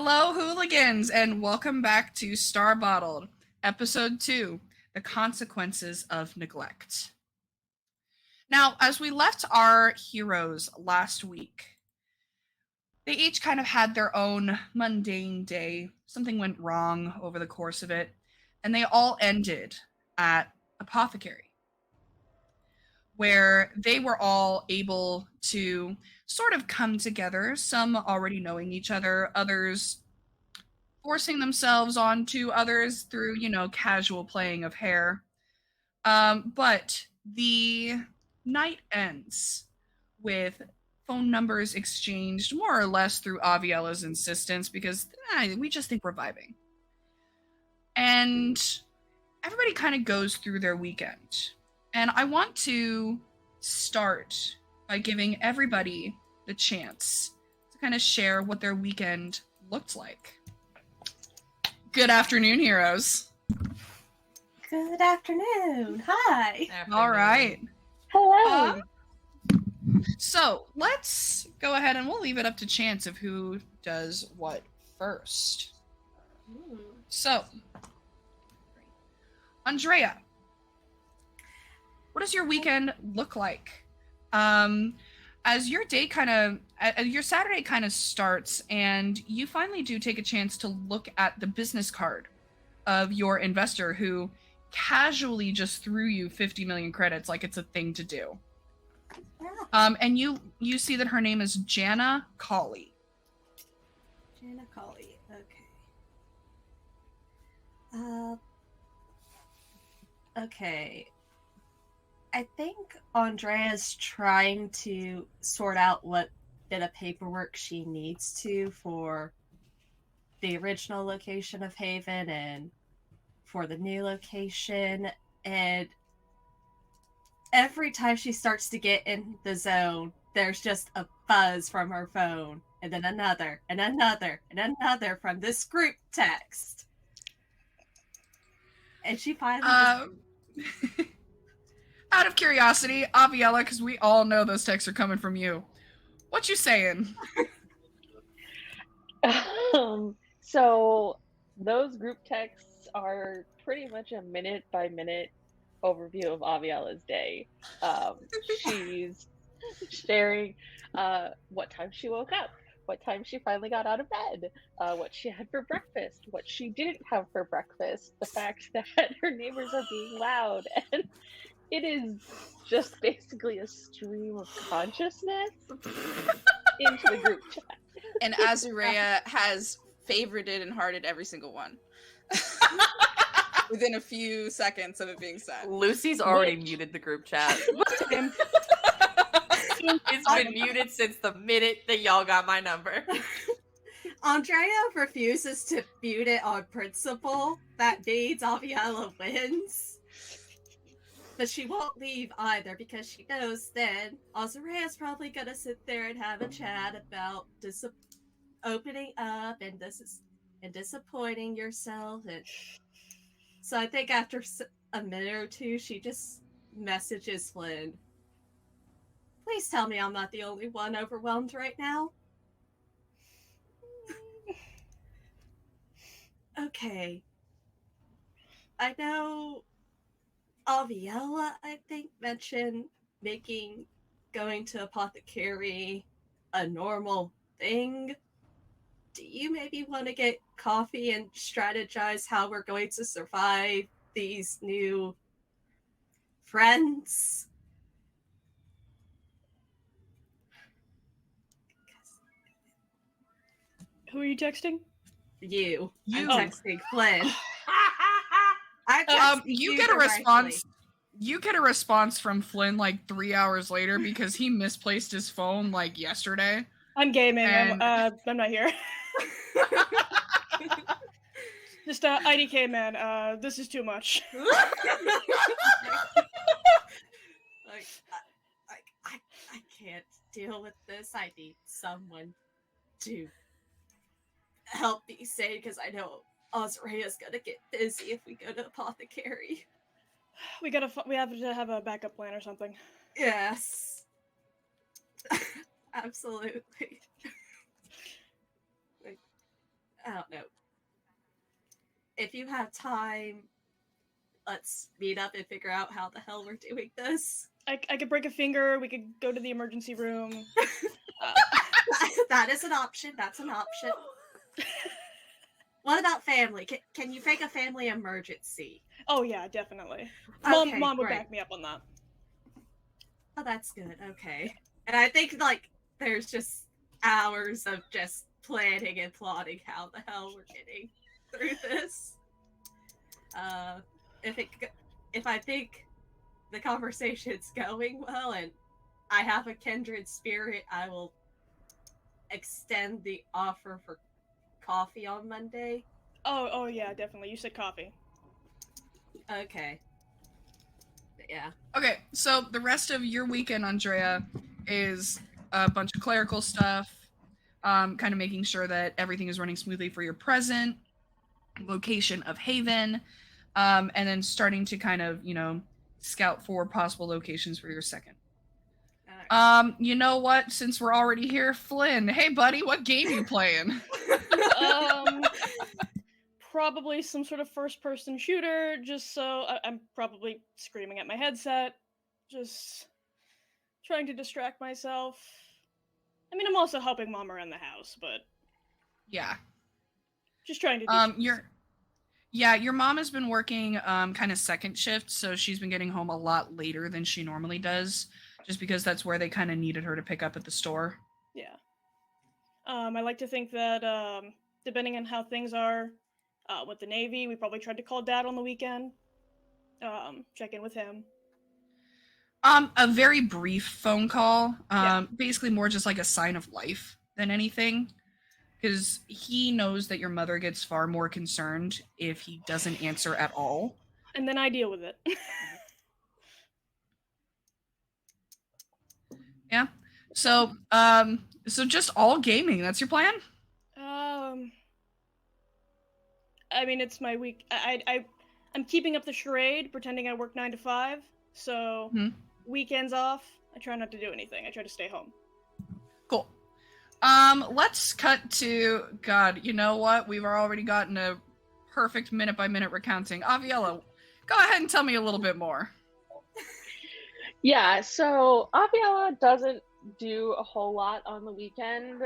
Hello, hooligans, and welcome back to Starbottled, Episode 2, The Consequences of Neglect. Now, as we left our heroes last week, they each kind of had their own mundane day. Something went wrong over the course of it, and they all ended at Apothecary, where they were all able to sort of come together, some already knowing each other, others forcing themselves onto others through, casual playing of hair. But the night ends with phone numbers exchanged more or less through Aviella's insistence because we just think we're vibing. And everybody kind of goes through their weekend. And I want to start by giving everybody the chance to kind of share what their weekend looked like. Good afternoon, heroes. Good afternoon. Hi. Afternoon. All right. Hello. So let's go ahead and we'll leave it up to chance of who does what first. So, Andrea, what does your weekend look like? As your day your Saturday kind of starts, and you finally do take a chance to look at the business card of your investor who casually just threw you 50 million credits like it's a thing to do. Yeah. And you see that her name is Jana Colley. Jana Colley. Okay. Okay. I think Andrea's trying to sort out what bit of paperwork she needs to for the original location of Haven and for the new location. And every time she starts to get in the zone, there's just a buzz from her phone, and then another, and another, and another from this group text. And she finally out of curiosity, Aviella, because we all know those texts are coming from you. What you saying? So those group texts are pretty much a minute by minute overview of Aviella's day. She's sharing what time she woke up, what time she finally got out of bed, what she had for breakfast, what she didn't have for breakfast, the fact that her neighbors are being loud, and it is just basically a stream of consciousness into the group chat. And Azurea has favorited and hearted every single one. Within a few seconds of it being said. Lucy's already muted the group chat. It's been muted since the minute that y'all got my number. Andrea refuses to mute it on principle. That means Aviella wins. But she won't leave either because she knows then Azurea's probably going to sit there and have a chat about opening up and disappointing yourself. And so I think after a minute or two, she just messages Flynn. Please tell me I'm not the only one overwhelmed right now. Okay. I know Aviella, I think, mentioned going to Apothecary a normal thing. Do you maybe want to get coffee and strategize how we're going to survive these new friends? Who are you texting? You. I'm texting Flynn. You get a response. You get a response from Flynn like 3 hours later because he misplaced his phone like yesterday. I'm gaming. And... I'm not here. Just IDK, man. This is too much. I can't deal with this. I need someone to help me sane because I know Azurea's gonna get busy if we go to Apothecary. We have to have a backup plan or something. Yes. Absolutely. I don't know. If you have time, let's meet up and figure out how the hell we're doing this. I could break a finger. We could go to the emergency room. That is an option. That's an option. What about family? Can you fake a family emergency? Oh yeah, definitely. Okay, Mom would great. back me up on that. Oh, that's good. Okay. And I think, like, there's just hours of just planning and plotting how the hell we're getting through this. If I think the conversation's going well and I have a kindred spirit, I will extend the offer for coffee on Monday. Oh yeah, definitely. You said coffee. Okay. But yeah. Okay, so the rest of your weekend, Andrea, is a bunch of clerical stuff, kind of making sure that everything is running smoothly for your present location of Haven, and then starting to kind of, scout for possible locations for your second. You know what? Since we're already here, Flynn, hey buddy, what game you playing? Probably some sort of first-person shooter. Just so I'm probably screaming at my headset, just trying to distract myself. I mean, I'm also helping Mom around the house, but Yeah. just trying to do your mom has been working kind of second shift, so she's been getting home a lot later than she normally does, just because that's where they kind of needed her to pick up at the store. Yeah. I like to think that depending on how things are with the Navy, we probably tried to call Dad on the weekend, check in with him. A very brief phone call, Yeah. basically more just like a sign of life than anything, because he knows that your mother gets far more concerned if he doesn't answer at all. And then I deal with it. Yeah. So, so just all gaming. That's your plan? I mean, it's my week. I'm keeping up the charade, pretending I work 9 to 5. So weekends off, I try not to do anything. I try to stay home. Cool. Let's cut to God. You know what? We've already gotten a perfect minute by minute recounting. Aviella, go ahead and tell me a little bit more. Yeah, so Aviala doesn't do a whole lot on the weekend,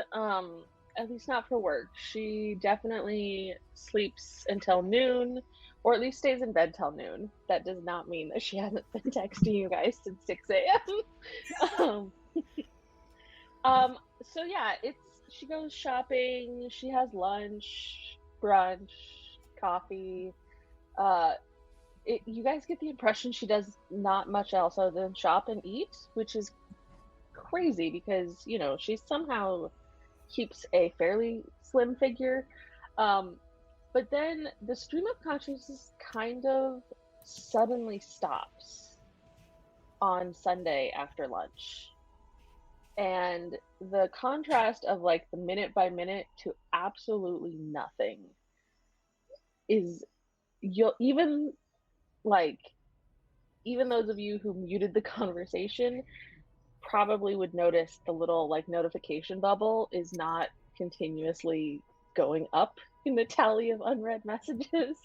at least not for work. She definitely sleeps until noon, or at least stays in bed till noon. That does not mean that she hasn't been texting you guys since 6 a.m. So yeah, she goes shopping, she has lunch, brunch, coffee. You guys get the impression she does not much else other than shop and eat, which is crazy because, she somehow keeps a fairly slim figure. But then the stream of consciousness kind of suddenly stops on Sunday after lunch. And the contrast of like the minute by minute to absolutely nothing is, even those of you who muted the conversation probably would notice the little like notification bubble is not continuously going up in the tally of unread messages.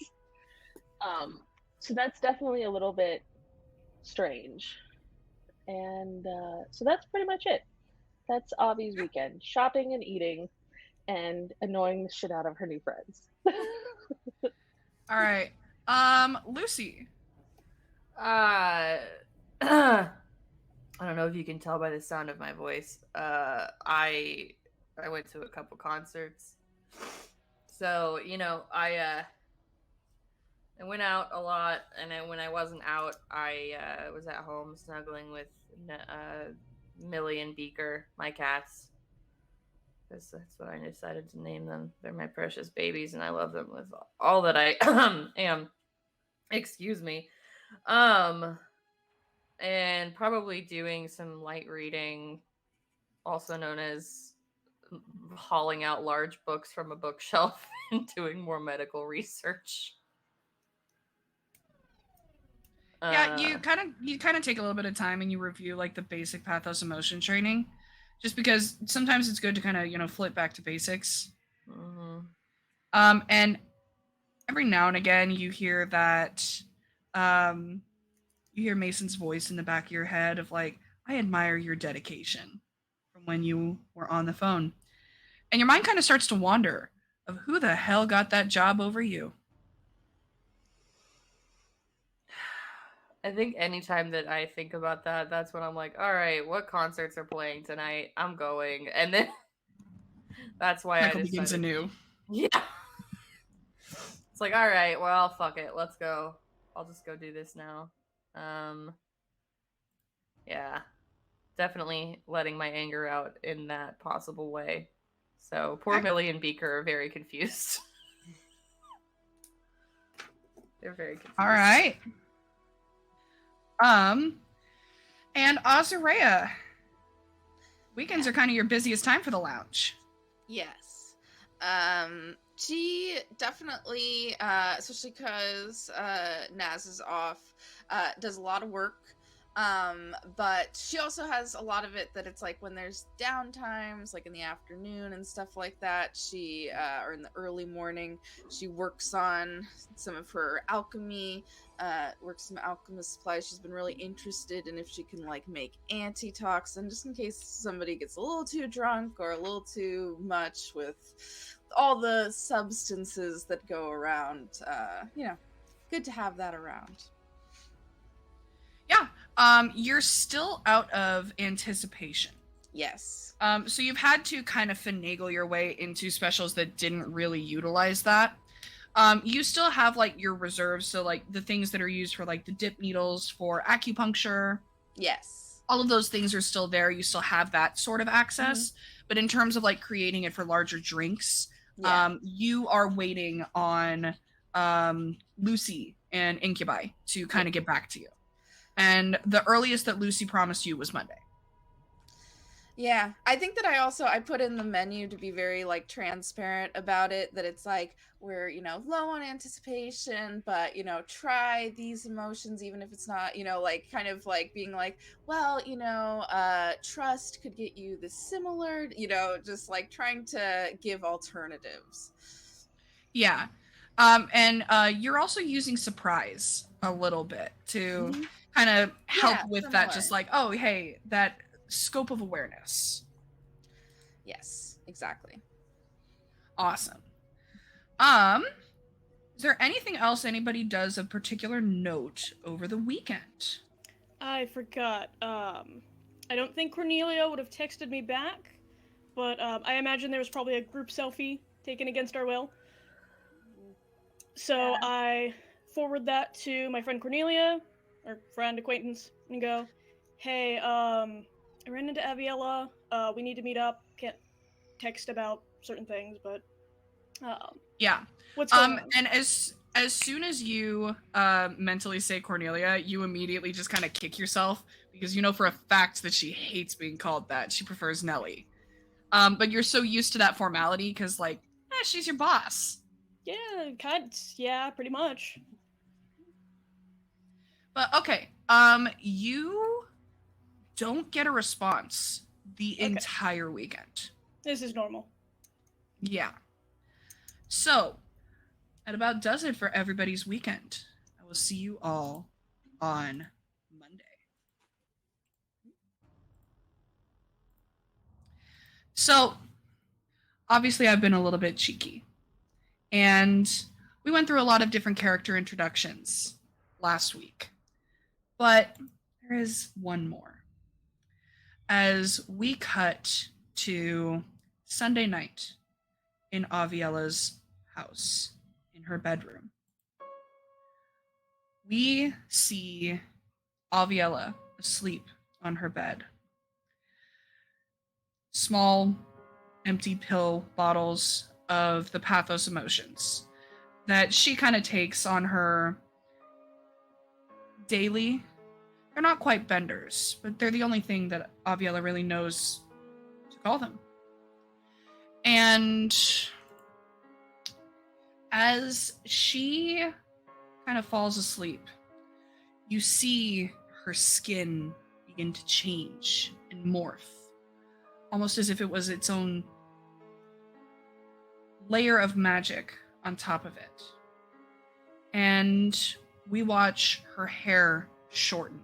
So that's definitely a little bit strange. And so that's pretty much it. That's Avi's weekend. Shopping and eating and annoying the shit out of her new friends. All right. Lucy. I don't know if you can tell by the sound of my voice. I went to a couple concerts. So, I went out a lot, and then when I wasn't out, I was at home snuggling with Millie and Beaker, my cats. That's what I decided to name them. They're my precious babies, and I love them with all that I am. Excuse me. And probably doing some light reading, also known as hauling out large books from a bookshelf and doing more medical research. Yeah, you kind of take a little bit of time and you review like the basic pathos emotion training, just because sometimes it's good to kind of flip back to basics. Mm-hmm. And every now and again, you hear that, you hear Mason's voice in the back of your head of like, I admire your dedication from when you were on the phone. And your mind kind of starts to wander of who the hell got that job over you. I think anytime that I think about that, that's when I'm like, all right, what concerts are playing tonight? I'm going. And then that's why Michael I begins decided. anew. Yeah. It's like, all right, well, fuck it. Let's go. I'll just go do this now. Yeah. Definitely letting my anger out in that possible way. So poor Okay. Millie and Beaker are very confused. They're very confused. All right. And Azarea, weekends are kind of your busiest time for the lounge. Yes. She definitely, especially because Naz is off, does a lot of work. But she also has a lot of it that it's like when there's downtimes, like in the afternoon and stuff like that, she, or in the early morning, she works on some of her alchemy, works some alchemist supplies. She's been really interested in if she can like make antitoxin, just in case somebody gets a little too drunk or a little too much with all the substances that go around. Good to have that around. Yeah. You're still out of anticipation. Yes. So you've had to kind of finagle your way into specials that didn't really utilize that. You still have like your reserves, so like the things that are used for like the dip needles for acupuncture. Yes. All of those things are still there. You still have that sort of access. But in terms of like creating it for larger drinks, you are waiting on Lucy and Incubi to kind of get back to you. And the earliest that Lucy promised you was Monday. Yeah, I think that I put in the menu to be very like transparent about it, that it's like we're, low on anticipation, but try these emotions even if it's not, like kind of like being like, well, trust could get you this similar, just like trying to give alternatives. Yeah. And you're also using surprise a little bit to kind of help with similar. that, just like, oh, hey, that scope of awareness. Yes, exactly. Awesome. Is there anything else anybody does of particular note over the weekend? I forgot. I don't think Cornelia would have texted me back, but I imagine there was probably a group selfie taken against our will. So I forward that to my friend Cornelia, or friend, acquaintance, and go, hey, I ran into Aviella. We need to meet up. Can't text about certain things, but yeah. What's going on? And as soon as you mentally say Cornelia, you immediately just kind of kick yourself because you know for a fact that she hates being called that. She prefers Nellie. But you're so used to that formality because, like, she's your boss. Yeah, pretty much. But okay, you don't get a response the entire weekend. This is normal. Yeah. So, that about does it for everybody's weekend. I will see you all on Monday. So, obviously I've been a little bit cheeky. And we went through a lot of different character introductions last week. But there is one more. As we cut to Sunday night in Aviella's house, in her bedroom, we see Aviella asleep on her bed. Small, empty pill bottles of the pathos emotions that she kind of takes on her daily. They're not quite benders, but they're the only thing that Aviella really knows to call them. And as she kind of falls asleep, you see her skin begin to change and morph, almost as if it was its own layer of magic on top of it. And we watch her hair shorten.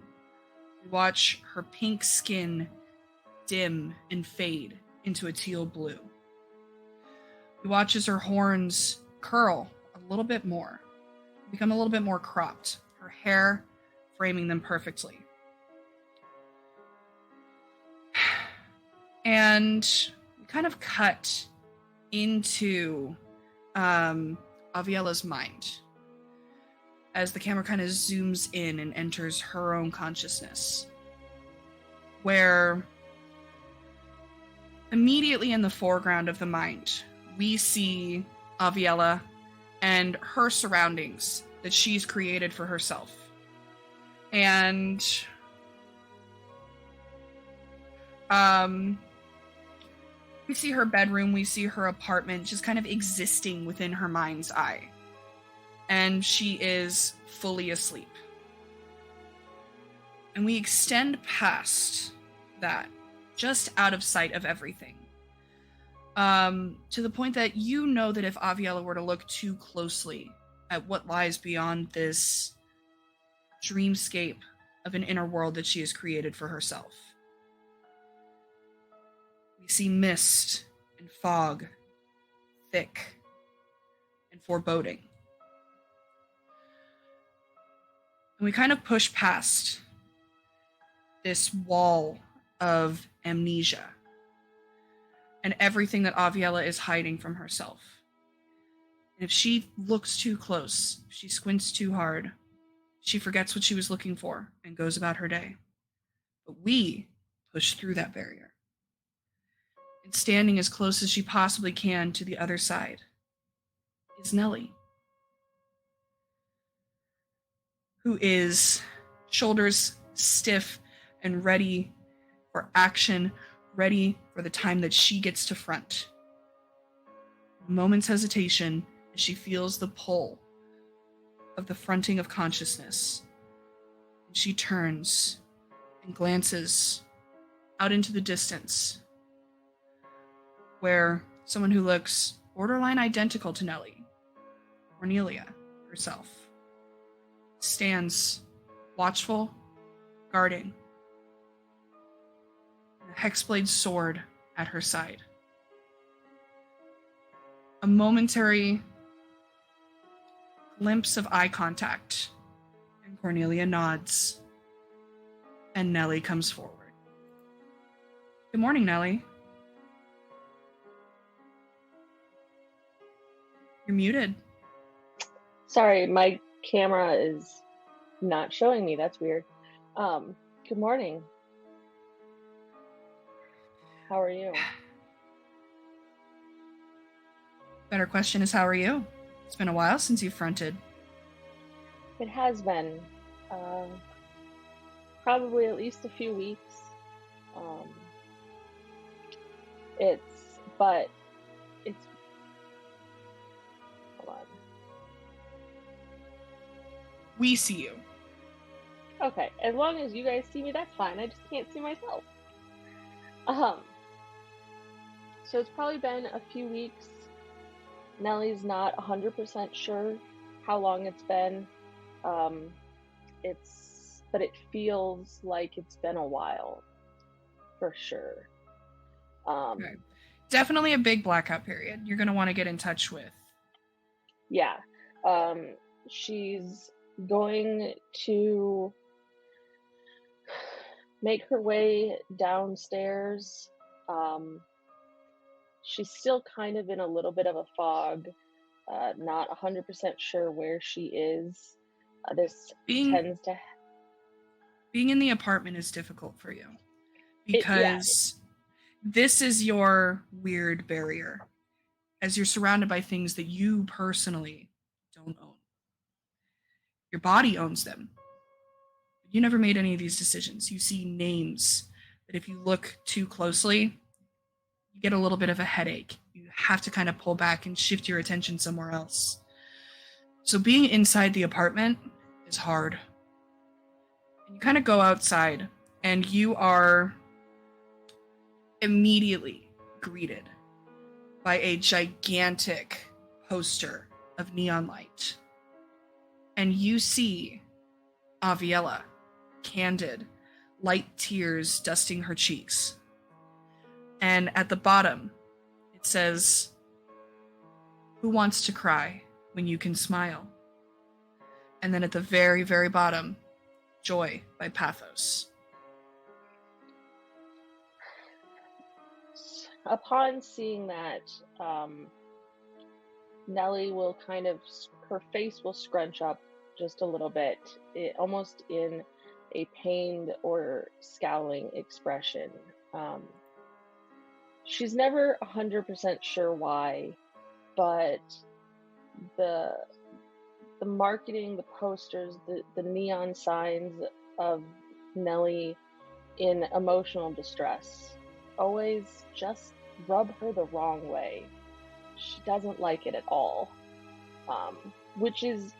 We watch her pink skin dim and fade into a teal blue. We watch as her horns curl a little bit more, become a little bit more cropped, her hair framing them perfectly. And we kind of cut into Aviela's mind as the camera kind of zooms in and enters her own consciousness, where immediately in the foreground of the mind, we see Aviela and her surroundings that she's created for herself. And we see her bedroom, we see her apartment just kind of existing within her mind's eye. And she is fully asleep. And we extend past that, just out of sight of everything. To the point that you know that if Aviela were to look too closely at what lies beyond this dreamscape of an inner world that she has created for herself. We see mist and fog, thick and foreboding. And we kind of push past this wall of amnesia and everything that Aviela is hiding from herself. And if she looks too close, if she squints too hard, she forgets what she was looking for and goes about her day. But we push through that barrier. And standing as close as she possibly can to the other side is Nellie, who is shoulders stiff and ready for action, ready for the time that she gets to front. A moment's hesitation as she feels the pull of the fronting of consciousness. And she turns and glances out into the distance, where someone who looks borderline identical to Nellie, Cornelia herself, stands watchful, guarding, a hexblade sword at her side. A momentary glimpse of eye contact, and Cornelia nods, and Nellie comes forward. Good morning, Nellie. You're muted. Sorry, my camera is not showing me. That's weird. Good morning. How are you? Better question is, how are you? It's been a while since you fronted. It has been probably at least a few weeks. It's hold on. We see you. Okay, as long as you guys see me, that's fine. I just can't see myself. So it's probably been a few weeks. Nellie's not 100% sure how long it's been. But it feels like it's been a while, for sure. Okay. Definitely a big blackout period you're going to want to get in touch with. Yeah. She's going to make her way downstairs. She's still kind of in a little bit of a fog, not 100% sure where she is. Being in the apartment is difficult for you because this is your weird barrier, as you're surrounded by things that you personally don't own. Your body owns them. You never made any of these decisions. You see names that if you look too closely, you get a little bit of a headache. You have to kind of pull back and shift your attention somewhere else. So being inside the apartment is hard. And you kind of go outside and you are immediately greeted by a gigantic poster of neon light. And you see Aviella, candid, light tears dusting her cheeks. And at the bottom, it says, "Who wants to cry when you can smile?" And then at the very, very bottom, "Joy" by Pathos. Upon seeing that, Nellie will her face will scrunch up just a little bit, almost in a pained or scowling expression. She's never 100% sure why, but the marketing, the posters, the neon signs of Nellie in emotional distress always just rub her the wrong way. She doesn't like it at all, which is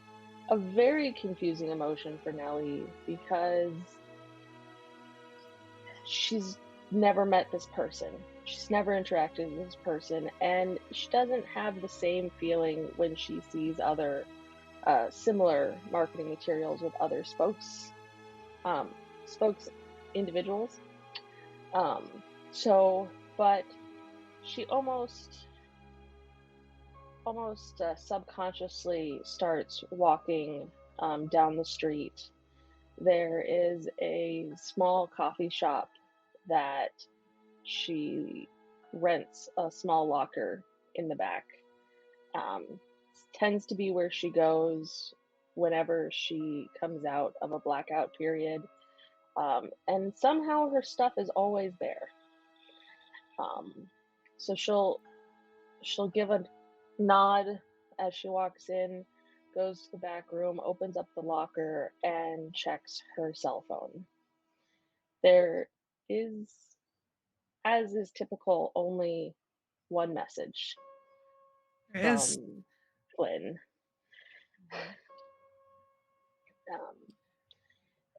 a very confusing emotion for Nellie because she's never met this person. She's never interacted with this person, and she doesn't have the same feeling when she sees other similar marketing materials with other spokes individuals. But she almost subconsciously starts walking down the street. There is a small coffee shop that she rents a small locker in the back. Tends to be where she goes whenever she comes out of a blackout period. And somehow her stuff is always there. So she'll give a nod as she walks in, goes to the back room, opens up the locker, and checks her cell phone. There is, as is typical, only one message There from is. Flynn.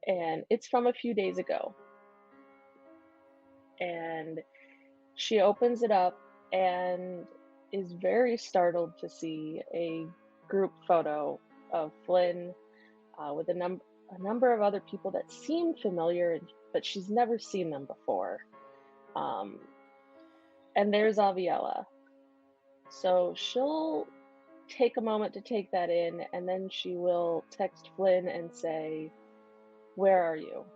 And it's from a few days ago. And she opens it up and is very startled to see a group photo of Flynn with a number of other people that seem familiar, but she's never seen them before. And there's Aviella. So she'll take a moment to take that in, and then she will text Flynn and say, "Where are you?"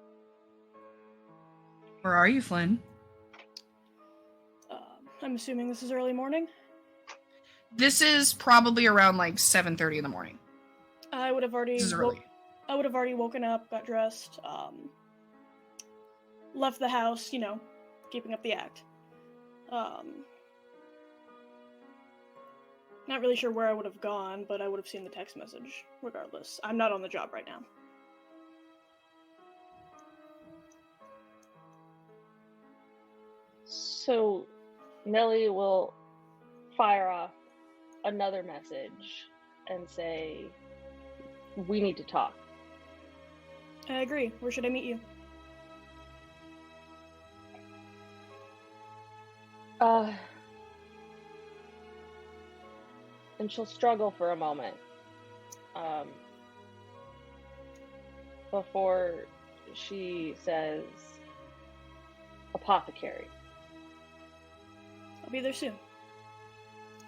Where are you, Flynn? I'm assuming this is early morning. This is probably around like 7:30 in the morning. I would have already. This is early. I would have already woken up, got dressed, left the house. Keeping up the act. Not really sure where I would have gone, but I would have seen the text message regardless. I'm not on the job right now. So Nellie will fire off another message and say, "We need to talk." I agree. Where should I meet you? And she'll struggle for a moment before she says, "Apothecary." I'll be there soon.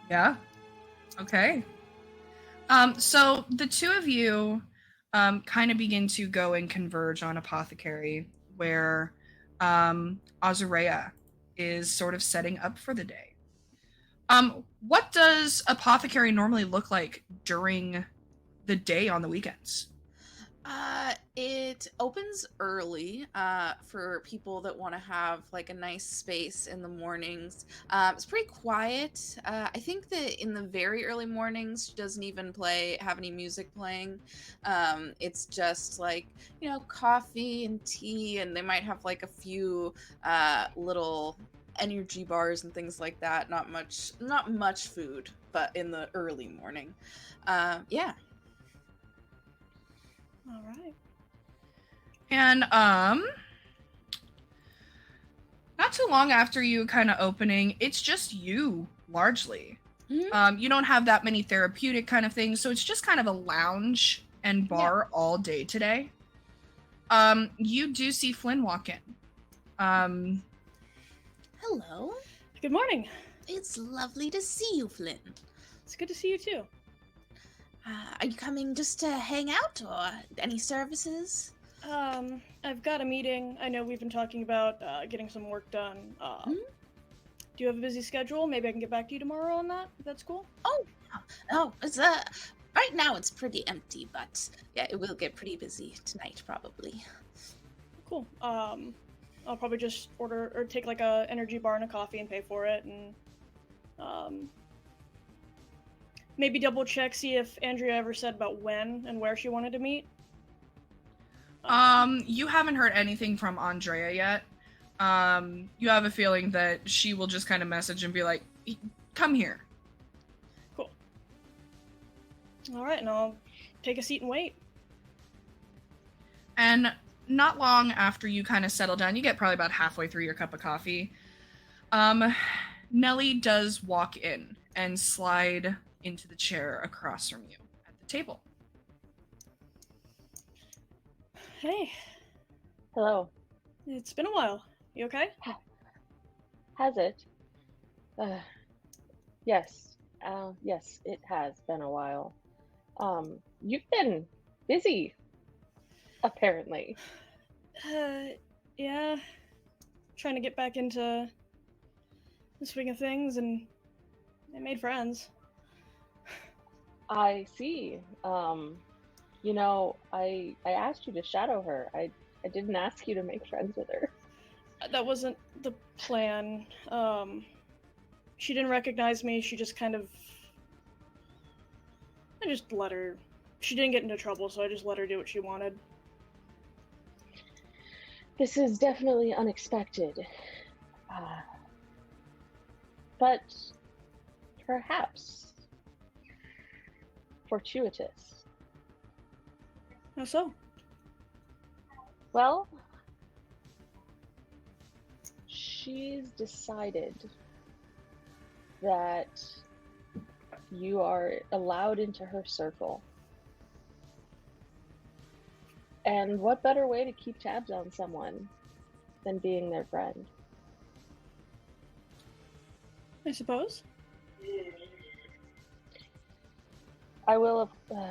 Yeah. Okay. So the two of you kind of begin to go and converge on Apothecary, where Azurea is sort of setting up for the day. What does Apothecary normally look like during the day on the weekends? It opens early for people that want to have like a nice space in the mornings. It's pretty quiet. I think that in the very early mornings, she doesn't even have any music playing. It's just like, coffee and tea, and they might have like a few little energy bars and things like that. Not much food, but in the early morning. Yeah. All right. And not too long after you kind of opening, it's just you largely. You don't have that many therapeutic kind of things, so it's just kind of a lounge and bar all day today. You do see Flynn walk in. Hello. Good morning. It's lovely to see you, Flynn. It's good to see you too. Are you coming just to hang out, or any services? I've got a meeting. I know we've been talking about getting some work done. Do you have a busy schedule? Maybe I can get back to you tomorrow on that, if that's cool. Oh, it's right now it's pretty empty, but yeah, it will get pretty busy tonight probably. Cool. I'll probably just order or take like a energy bar and a coffee and pay for it, and maybe double check, see if Andrea ever said about when and where she wanted to meet. You haven't heard anything from Andrea yet. You have a feeling that she will just kind of message and be like, come here. Cool. All right, and I'll take a seat and wait. And not long after you kind of settle down, you get probably about halfway through your cup of coffee. Nellie does walk in and slide into the chair across from you at the table. Hey, Hello. it's been a while. You okay? Has it? Yes. Yes, it has been a while. You've been busy, apparently. Yeah. Trying to get back into the swing of things, and I made friends. I see. You know, I asked you to shadow her. I didn't ask you to make friends with her. That wasn't the plan. She didn't recognize me. She just kind of... I just let her... She didn't get into trouble, so I just let her do what she wanted. This is definitely unexpected. But perhaps fortuitous. How so? Well, she's decided that you are allowed into her circle. And what better way to keep tabs on someone than being their friend? I suppose. I will have...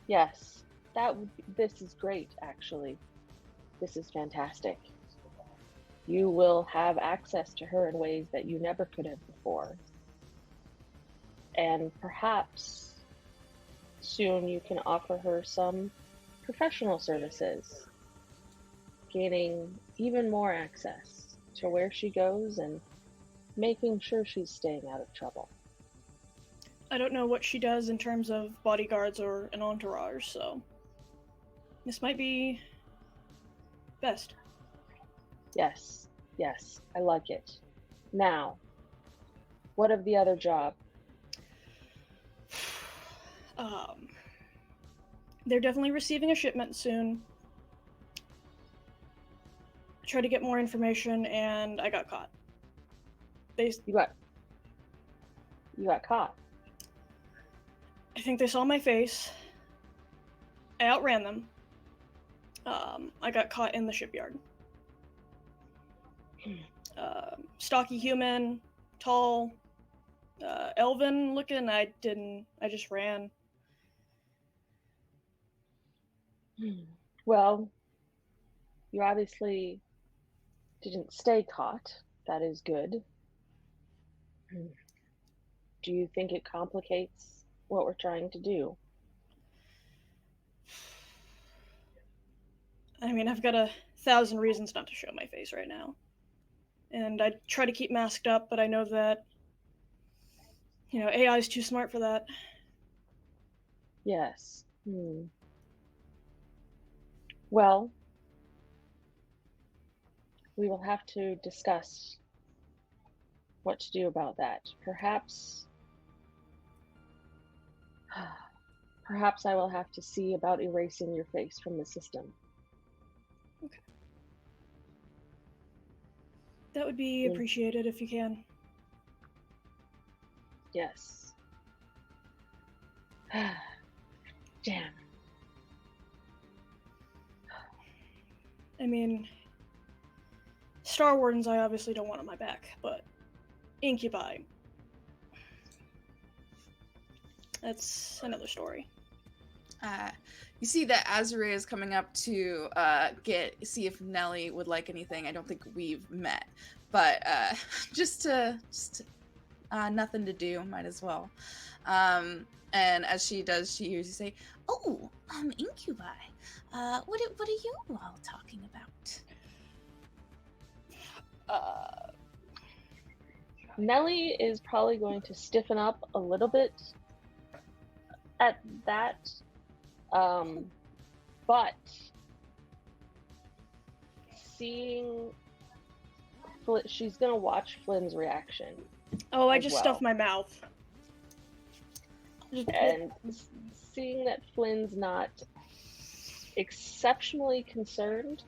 yes, this is great, actually. This is fantastic. You will have access to her in ways that you never could have before. And perhaps soon you can offer her some professional services, gaining even more access to where she goes and making sure she's staying out of trouble. I don't know what she does in terms of bodyguards or an entourage, so this might be best. Yes, yes, I like it. Now, what of the other job? They're definitely receiving a shipment soon. Tried to get more information, and I got caught. You got caught. I think they saw my face. I outran them. I got caught in the shipyard. Stocky human, tall, elven looking. I just ran. Well, you obviously didn't stay caught. That is good. Do you think it complicates what we're trying to do? I mean, I've got 1,000 reasons not to show my face right now. And I try to keep masked up, but I know that, AI is too smart for that. Yes. Well, we will have to discuss what to do about that. Perhaps I will have to see about erasing your face from the system. Okay. That would be appreciated if you can. Yes. Damn. I mean, Star Wardens I obviously don't want on my back, but Incubi. That's another story. You see that Azure is coming up to see if Nelly would like anything. I don't think we've met, but just nothing to do, might as well. And as she does, she hears you say, "Oh, Incubi. What are you all talking about?" Nelly is probably going to stiffen up a little bit at that, but seeing she's gonna watch Flynn's reaction. Oh, I as just well. stuffed my mouth. And seeing that Flynn's not exceptionally concerned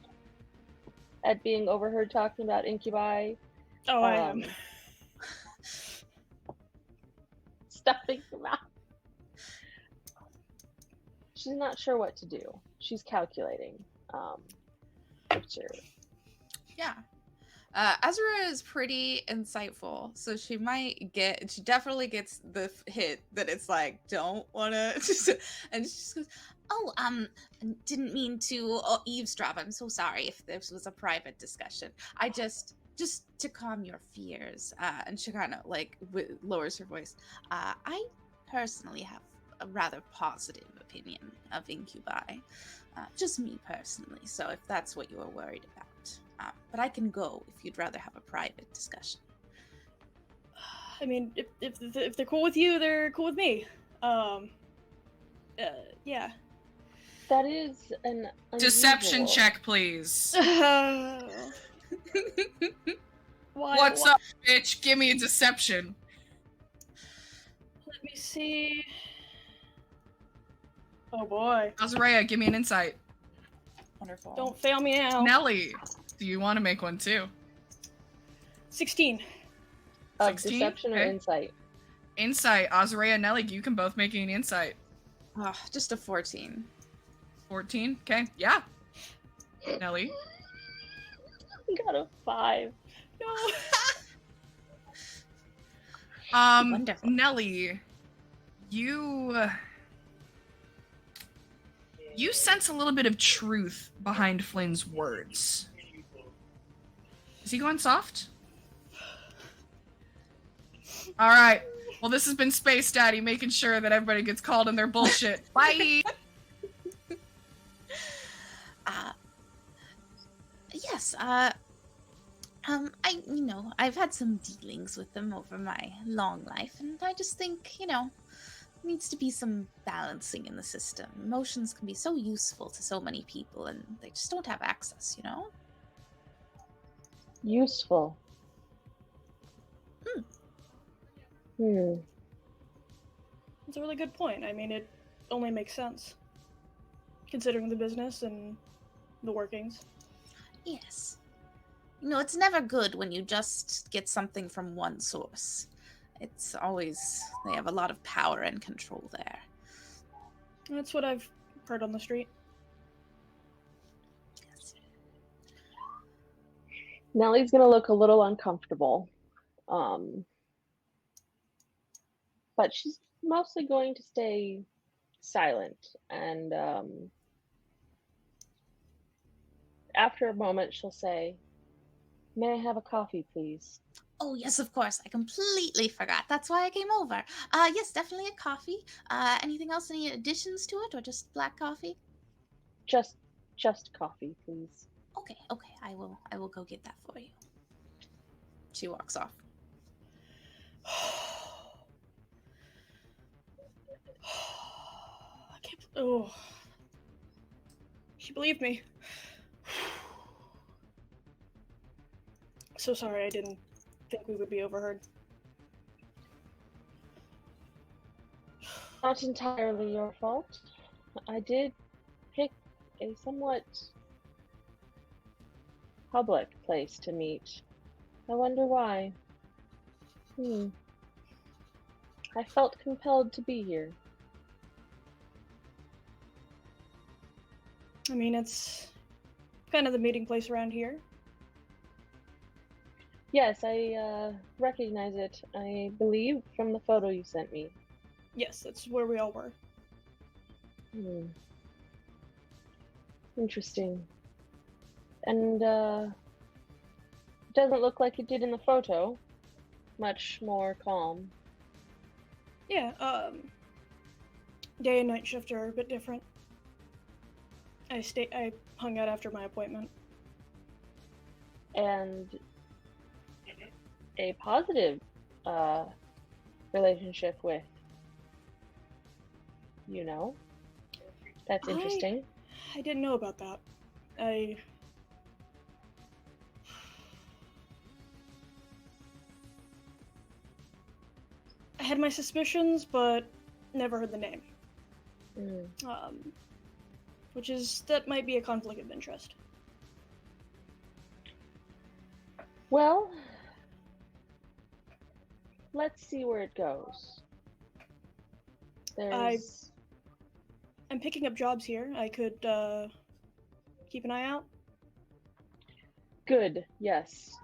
at being overheard talking about Incubi. Oh, I am. Stuffing your mouth. She's not sure what to do. She's calculating. Sure. Yeah. Azura is pretty insightful, so she definitely gets the hit that it's like, don't wanna, and she just goes, "Oh, didn't mean to eavesdrop. I'm so sorry if this was a private discussion. I just to calm your fears." And she kind of like lowers her voice. I personally have a rather positive opinion of Incubi, just me personally. So if that's what you were worried about. But I can go if you'd rather have a private discussion. I mean, if they're cool with you, they're cool with me. Yeah. That is an Deception unusual- check, please. What's up, bitch? Give me a deception. Let me see. Oh boy. Azarea, give me an insight. Wonderful. Don't fail me now. Nelly, do you want to make one too? 16. 16? Deception or Okay. insight? Insight. Azarea and Nelly, you can both make an insight. Oh, just a 14. 14? Okay, yeah. Nelly? Got a 5. No. Wonderful. Nelly, you sense a little bit of truth behind Flynn's words. Is he going soft? All right. Well, this has been Space Daddy making sure that everybody gets called in their bullshit. Bye. Yes. I've had some dealings with them over my long life, and I just think, needs to be some balancing in the system. Emotions can be so useful to so many people, and they just don't have access, Useful. That's a really good point. I mean, it only makes sense. Considering the business and the workings. Yes. It's never good when you just get something from one source. It's always, they have a lot of power and control there. That's what I've heard on the street. Yes. Nellie's gonna look a little uncomfortable. But she's mostly going to stay silent. And after a moment, she'll say, "May I have a coffee, please?" Oh, yes, of course. I completely forgot. That's why I came over. Yes, definitely a coffee. Anything else? Any additions to it, or just black coffee? Just coffee, please. Okay. I will go get that for you. She walks off. I can't. Oh. She believed me. So sorry, I didn't think we would be overheard. Not entirely your fault. I did pick a somewhat public place to meet. I wonder why. I felt compelled to be here. I mean, it's kind of the meeting place around here. Yes, I recognize it, I believe, from the photo you sent me. Yes, that's where we all were. Hmm. Interesting. And, doesn't look like it did in the photo. Much more calm. Yeah, day and night shift are a bit different. I hung out after my appointment. And a positive, relationship with, you know? That's interesting. I didn't know about that. I had my suspicions, but never heard the name. That might be a conflict of interest. Well, let's see where it goes. I'm picking up jobs here. I could, keep an eye out. Good, yes.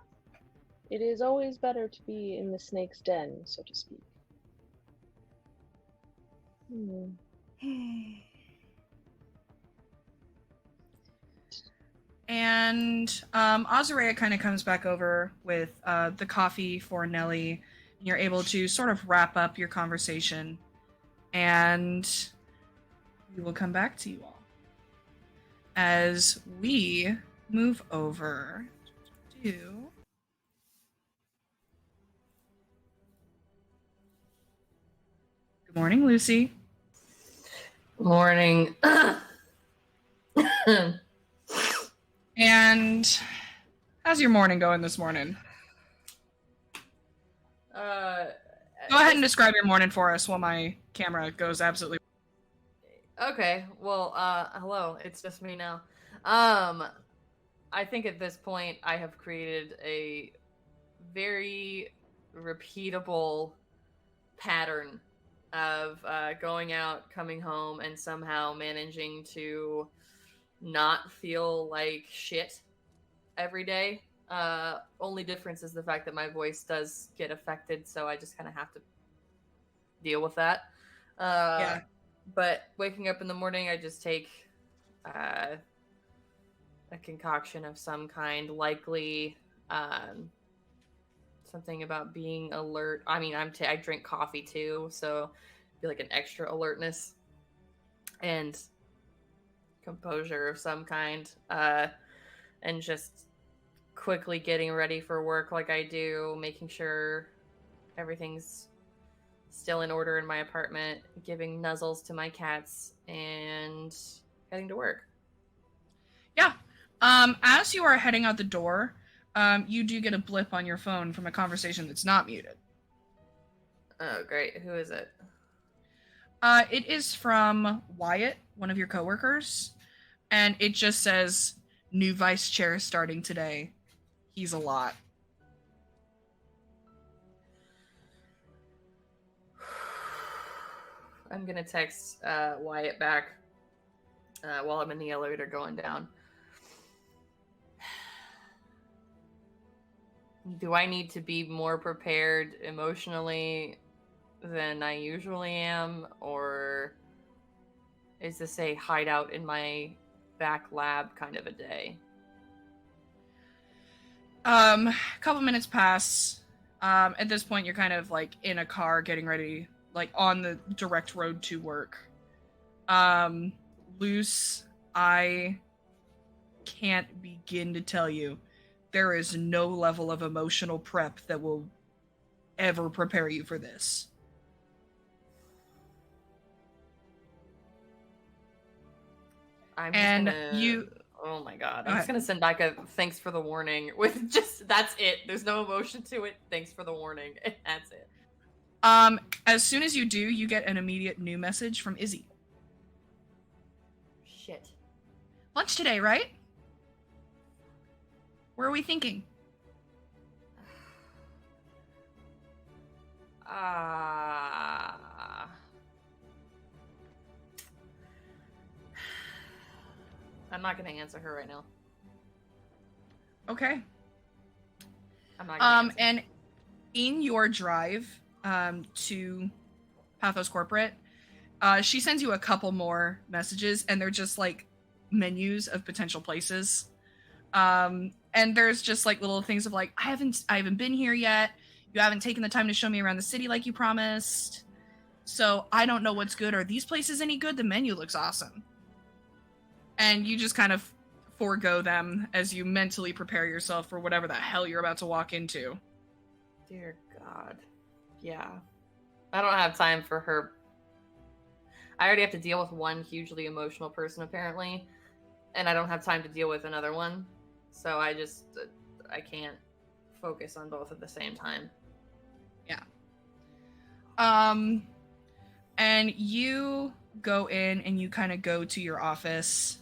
It is always better to be in the snake's den, so to speak. And Azarea kind of comes back over with the coffee for Nellie. And you're able to sort of wrap up your conversation. And we will come back to you all as we move over to Good morning, Lucy. Morning. And how's your morning going this morning? Go ahead and describe your morning for us while my camera goes absolutely. Okay, well, hello, it's just me now. I think at this point I have created a very repeatable pattern of going out, coming home, and somehow managing to not feel like shit every day. Only difference is the fact that my voice does get affected, so I just kind of have to deal with that. Yeah. But waking up in the morning, I just take a concoction of some kind, likely something about being alert. I mean, I drink coffee too, so I feel like an extra alertness and composure of some kind, and just quickly getting ready for work like I do, making sure everything's still in order in my apartment, giving nuzzles to my cats, and heading to work. Yeah. As you are heading out the door, you do get a blip on your phone from a conversation that's not muted. Oh, great. Who is it? It is from Wyatt, one of your coworkers, and it just says, "New vice chair starting today. He's a lot." I'm gonna text Wyatt back while I'm in the elevator going down. Do I need to be more prepared emotionally than I usually am, or is this a hideout in my back lab kind of a day? A couple minutes pass. At this point, you're kind of like in a car getting ready, like on the direct road to work. Luce, I can't begin to tell you. There is no level of emotional prep that will ever prepare you for this. Oh my god. I'm just gonna send back a thanks for the warning with just, that's it. There's no emotion to it. Thanks for the warning. That's it. As soon as you do, you get an immediate new message from Izzy. Shit. Lunch today, right? Where are we thinking? I'm not gonna answer her right now. Okay. I'm not gonna answer. And in your drive to Pathos Corporate, she sends you a couple more messages, and they're just like menus of potential places. And there's just like little things of like, I haven't been here yet. You haven't taken the time to show me around the city like you promised. So I don't know what's good. Are these places any good? The menu looks awesome. And you just kind of forego them as you mentally prepare yourself for whatever the hell you're about to walk into. Dear God. Yeah. I don't have time for her. I already have to deal with one hugely emotional person, apparently. And I don't have time to deal with another one. So I can't focus on both at the same time. Yeah. And you go in and you kind of go to your office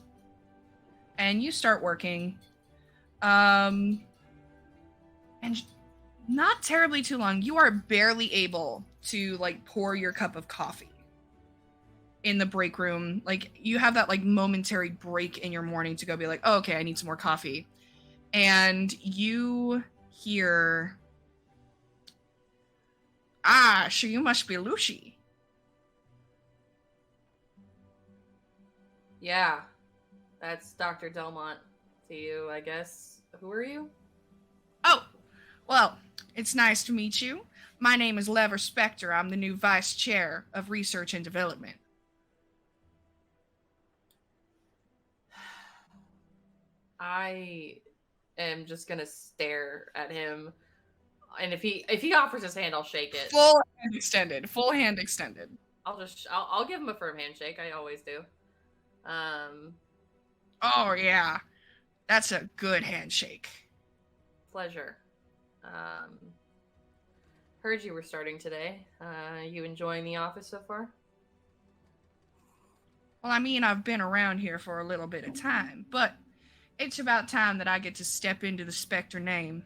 and you start working. And not terribly too long. You are barely able to like pour your cup of coffee in the break room. Like you have that like momentary break in your morning to go be like, oh, okay, I need some more coffee. And you hear, so you must be Lucy. Yeah. That's Dr. Delmont to you, I guess. Who are you? Oh, well, it's nice to meet you. My name is Lever Spector. I'm the new vice chair of research and development. I am just gonna stare at him, and if he offers his hand, I'll shake it. Full hand extended. Full hand extended. I'll give him a firm handshake. I always do. Oh yeah, that's a good handshake. Pleasure. Heard you were starting today. You enjoying the office so far? Well, I mean, I've been around here for a little bit of time, but it's about time that I get to step into the Spectre name.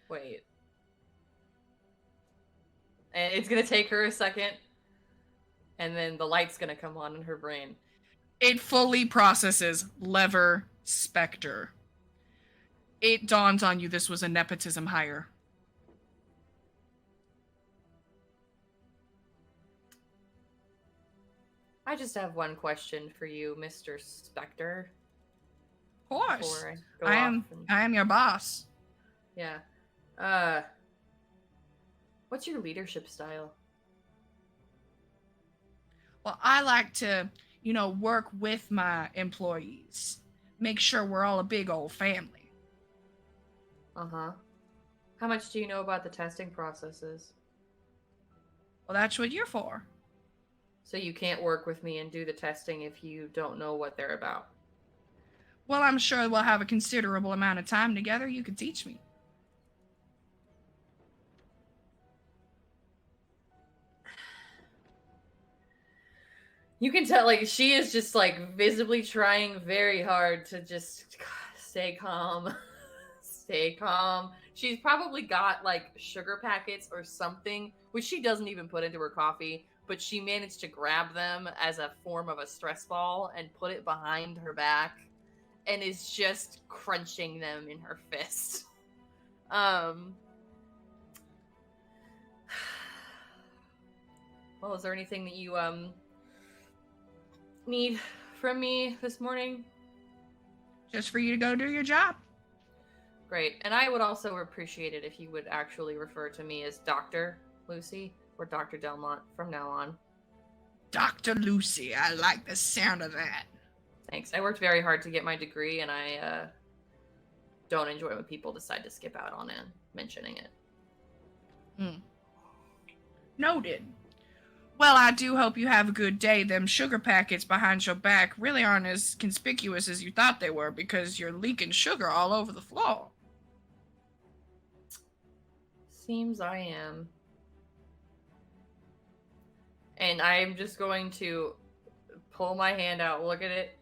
Wait. And it's gonna take her a second, and then the light's gonna come on in her brain. It fully processes Lever Spectre. It dawns on you this was a nepotism hire. I just have one question for you, Mr. Spectre. Of course. Before I go I am your boss. Yeah. What's your leadership style? Well, I like to, work with my employees. Make sure we're all a big old family. Uh-huh. How much do you know about the testing processes? Well, that's what you're for. So you can't work with me and do the testing if you don't know what they're about. Well, I'm sure we'll have a considerable amount of time together. You could teach me. You can tell, like, she is just, like, visibly trying very hard to just stay calm. Stay calm. She's probably got, like, sugar packets or something, which she doesn't even put into her coffee, but she managed to grab them as a form of a stress ball and put it behind her back and is just crunching them in her fist. Well, is there anything that you, need from me this morning? Just for you to go do your job. Great. And I would also appreciate it if you would actually refer to me as Dr. Lucy or Dr. Delmont from now on. Dr. Lucy, I like the sound of that. Thanks. I worked very hard to get my degree, and I don't enjoy when people decide to skip out on it, mentioning it. Noted. Well, I do hope you have a good day. Them sugar packets behind your back really aren't as conspicuous as you thought they were because you're leaking sugar all over the floor. Seems I am. And I'm just going to pull my hand out, look at it,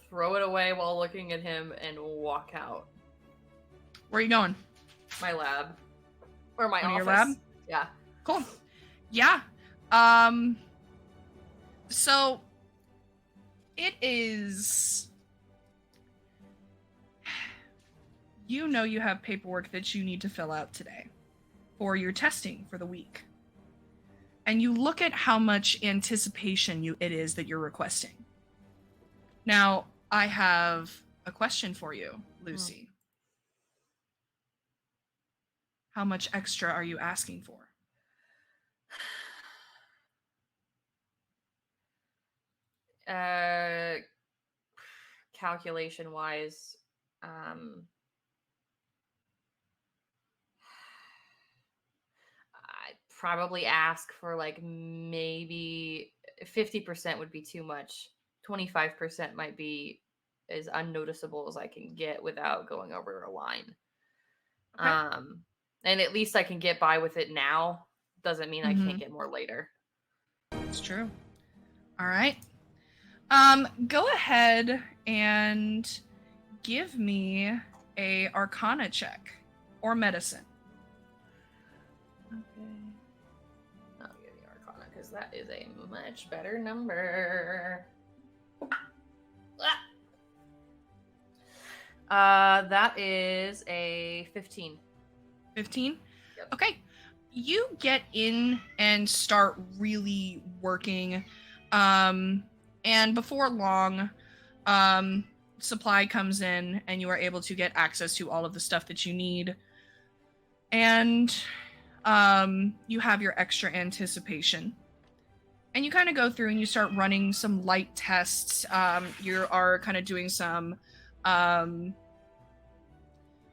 throw it away while looking at him, and walk out. Where are you going? my lab. Or my Go to office. your lab? Yeah. Cool. Yeah. So it is, you know, you have paperwork that you need to fill out today for your testing for the week. And you look at how much anticipation it is that you're requesting. Now, I have a question for you, Lucy. How much extra are you asking for? Calculation wise, I'd probably ask for like maybe 50% would be too much. 25% might be as unnoticeable as I can get without going over a line. Okay. And at least I can get by with it now. Doesn't mean I can't get more later. It's true. All right. Go ahead and give me a Arcana check or medicine. Okay. I'll give you Arcana because that is a much better number. That is a 15. 15? Yep. Okay. You get in and start really working. And before long, supply comes in and you are able to get access to all of the stuff that you need. And you have your extra anticipation. And you kind of go through and you start running some light tests. You are kind of doing some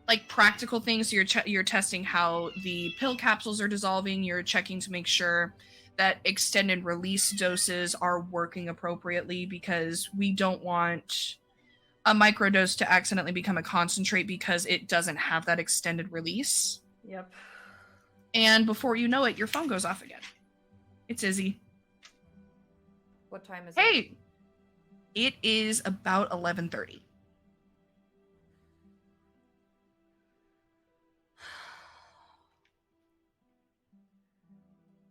like practical things. So you're testing how the pill capsules are dissolving. You're checking to make sure that extended release doses are working appropriately, because we don't want a microdose to accidentally become a concentrate because it doesn't have that extended release. Yep. And before you know it, your phone goes off again. It's Izzy. What time is it? Hey, it is about 11:30.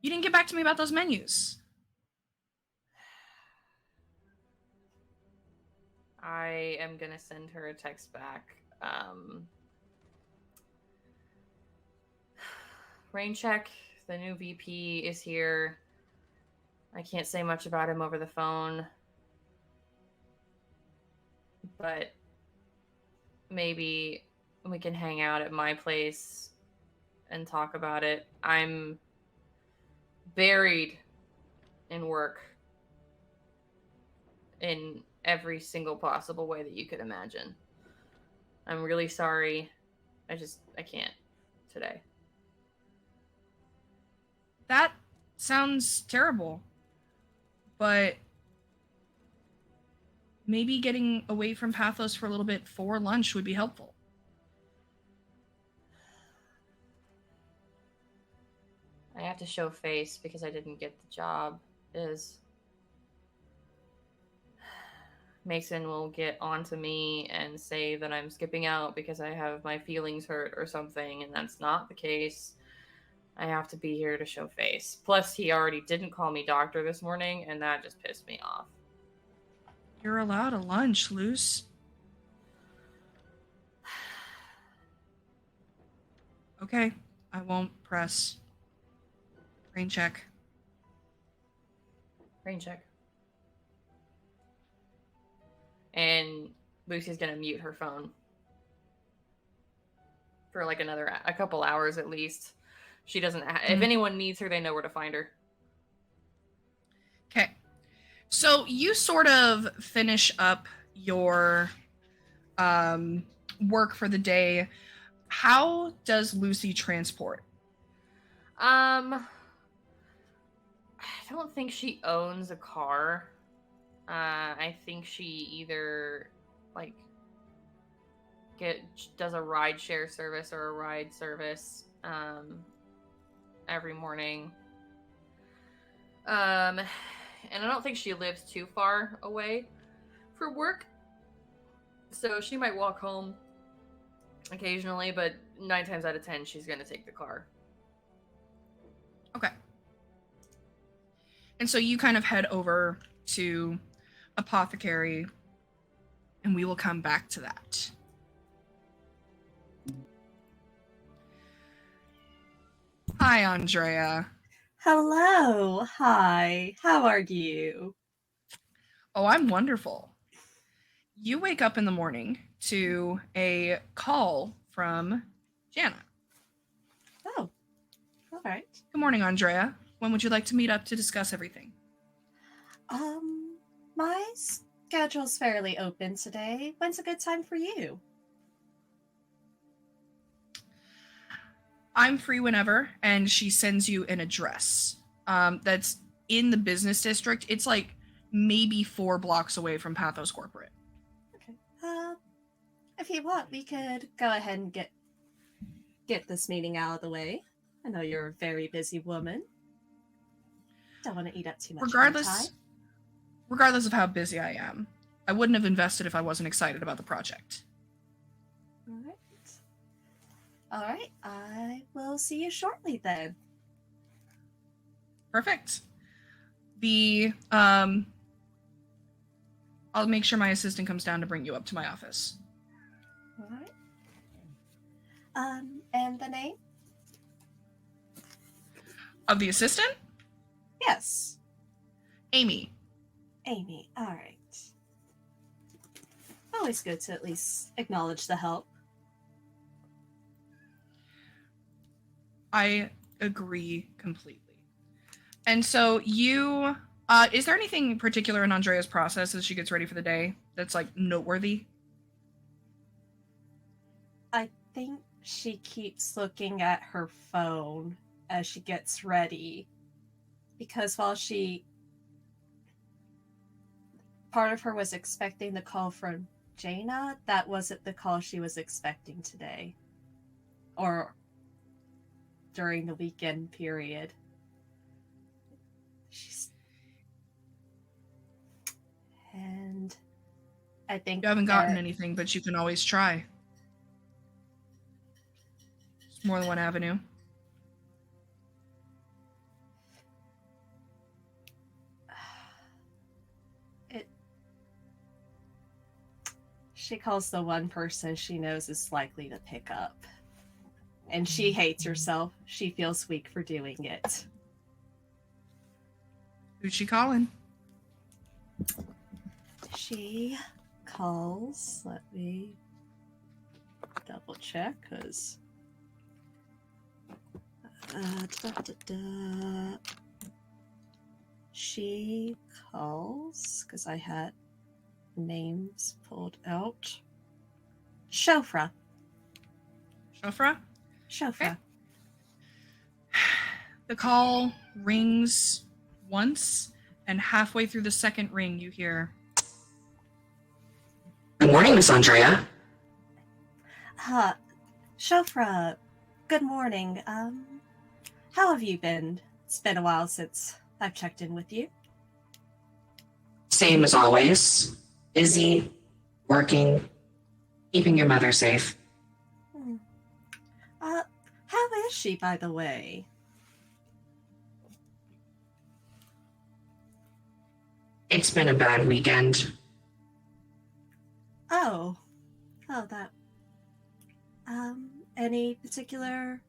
You didn't get back to me about those menus. I am gonna send her a text back. Rain check. The new VP is here. I can't say much about him over the phone, but maybe we can hang out at my place and talk about it. I'm buried in work in every single possible way that you could imagine. I'm really sorry. I can't today. That sounds terrible. But maybe getting away from Pathos for a little bit for lunch would be helpful. I have to show face because I didn't get the job. Mason will get onto me and say that I'm skipping out because I have my feelings hurt or something, and that's not the case. I have to be here to show face. Plus, he already didn't call me doctor this morning, and that just pissed me off. You're allowed a lunch, Luce. Okay, I won't press. Rain check. Rain check. And Lucy's gonna mute her phone for like a couple hours at least. She doesn't. If anyone needs her, they know where to find her. Okay, so you sort of finish up your work for the day. How does Lucy transport? I don't think she owns a car. I think she either like does a ride share service or a ride service every morning. And I don't think she lives too far away for work, so she might walk home occasionally, but 9 times out of 10, she's gonna take the car. Okay. And so you kind of head over to Apothecary, and we will come back to that. Hi, Andrea. Hello. Hi. How are you? Oh, I'm wonderful. You wake up in the morning to a call from Jana. Oh, all right. Good morning, Andrea. When would you like to meet up to discuss everything? My schedule's fairly open today. When's a good time for you? I'm free whenever, and she sends you an address that's in the business district. It's like maybe 4 blocks away from Pathos Corporate. Okay. If you want, we could go ahead and get this meeting out of the way. I know you're a very busy woman. Don't want to eat up too much of your time. Regardless of how busy I am, I wouldn't have invested if I wasn't excited about the project. All right. All right. I will see you shortly then. Perfect. I'll make sure my assistant comes down to bring you up to my office. All right. And the name? Of the assistant? Yes. Amy. Amy. All right. Always good to at least acknowledge the help. I agree completely. And so you, is there anything particular in Andrea's process as she gets ready for the day that's like noteworthy? I think she keeps looking at her phone as she gets ready. Because while part of her was expecting the call from Jaina, that wasn't the call she was expecting today. Or during the weekend period. And I think You haven't gotten anything, but you can always try. There's more than one avenue. She calls the one person she knows is likely to pick up. And she hates herself. She feels weak for doing it. Who's she calling? She calls. Let me double check, because. She calls, because I had names pulled out. Shofra. Shofra? Shofra. Okay. The call rings once, and halfway through the second ring, you hear, Good morning, Miss Andrea. Shofra, good morning. How have you been? It's been a while since I've checked in with you. Same as always. Busy, working, keeping your mother safe. How is she, by the way? It's been a bad weekend. Oh, that. Any particular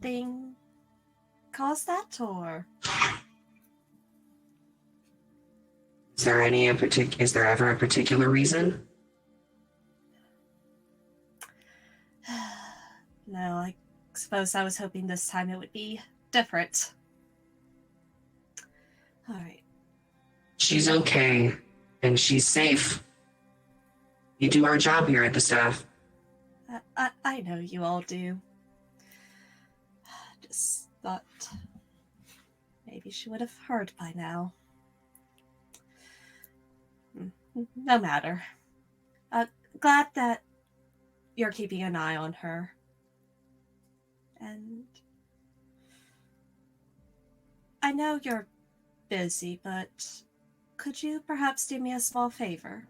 thing caused that, or? Is there ever a particular reason? No, I suppose I was hoping this time it would be different. All right. She's okay, and she's safe. We do our job here at the staff. I know you all do. Just thought maybe she would have heard by now. No matter. Glad that you're keeping an eye on her. And I know you're busy, but could you perhaps do me a small favor?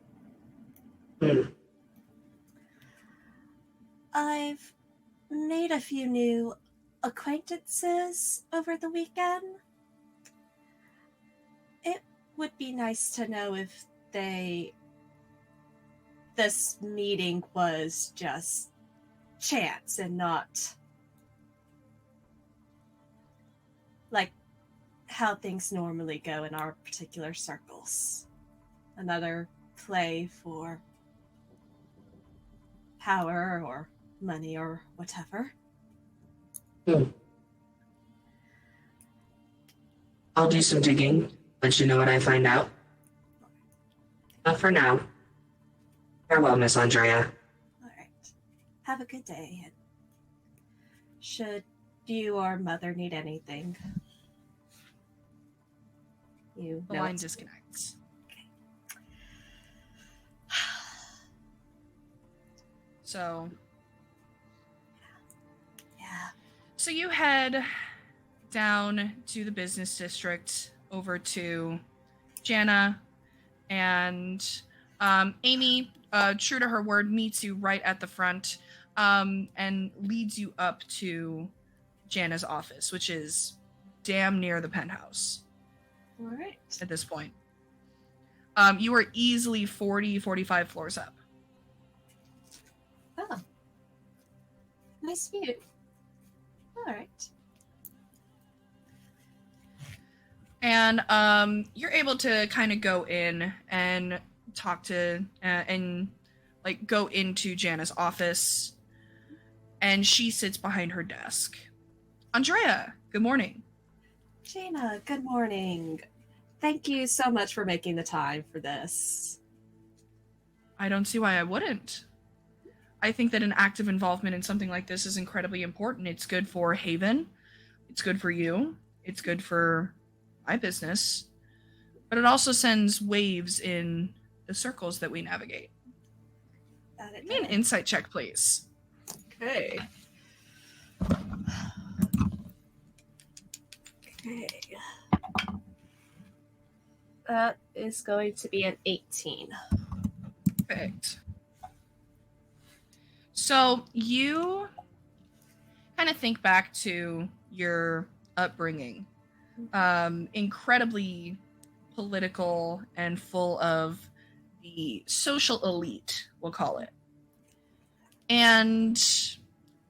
I've made a few new acquaintances over the weekend. It would be nice to know if this meeting was just chance and not like how things normally go in our particular circles. Another play for power or money or whatever. I'll do some digging, let you know what I find out. But for now, farewell, Miss Andrea. All right. Have a good day. And should you or mother need anything, you The know line it's- disconnects. So Yeah. So you head down to the business district over to Jana, and Amy, true to her word, meets you right at the front and leads you up to Jana's office, which is damn near the penthouse All right. at this point. You are easily 45 floors up. Oh. Nice view. All right. And you're able to kind of go in and talk to and like go into Jana's office, and she sits behind her desk. Andrea, good morning. Jana, good morning. Thank you so much for making the time for this. I don't see why I wouldn't. I think that an active involvement in something like this is incredibly important. It's good for Haven. It's good for you. It's good for my business. But it also sends waves in the circles that we navigate. Give me an insight check, please. Okay. Okay. That is going to be an 18. Perfect. So you kind of think back to your upbringing, incredibly political and full of the social elite, we'll call it. And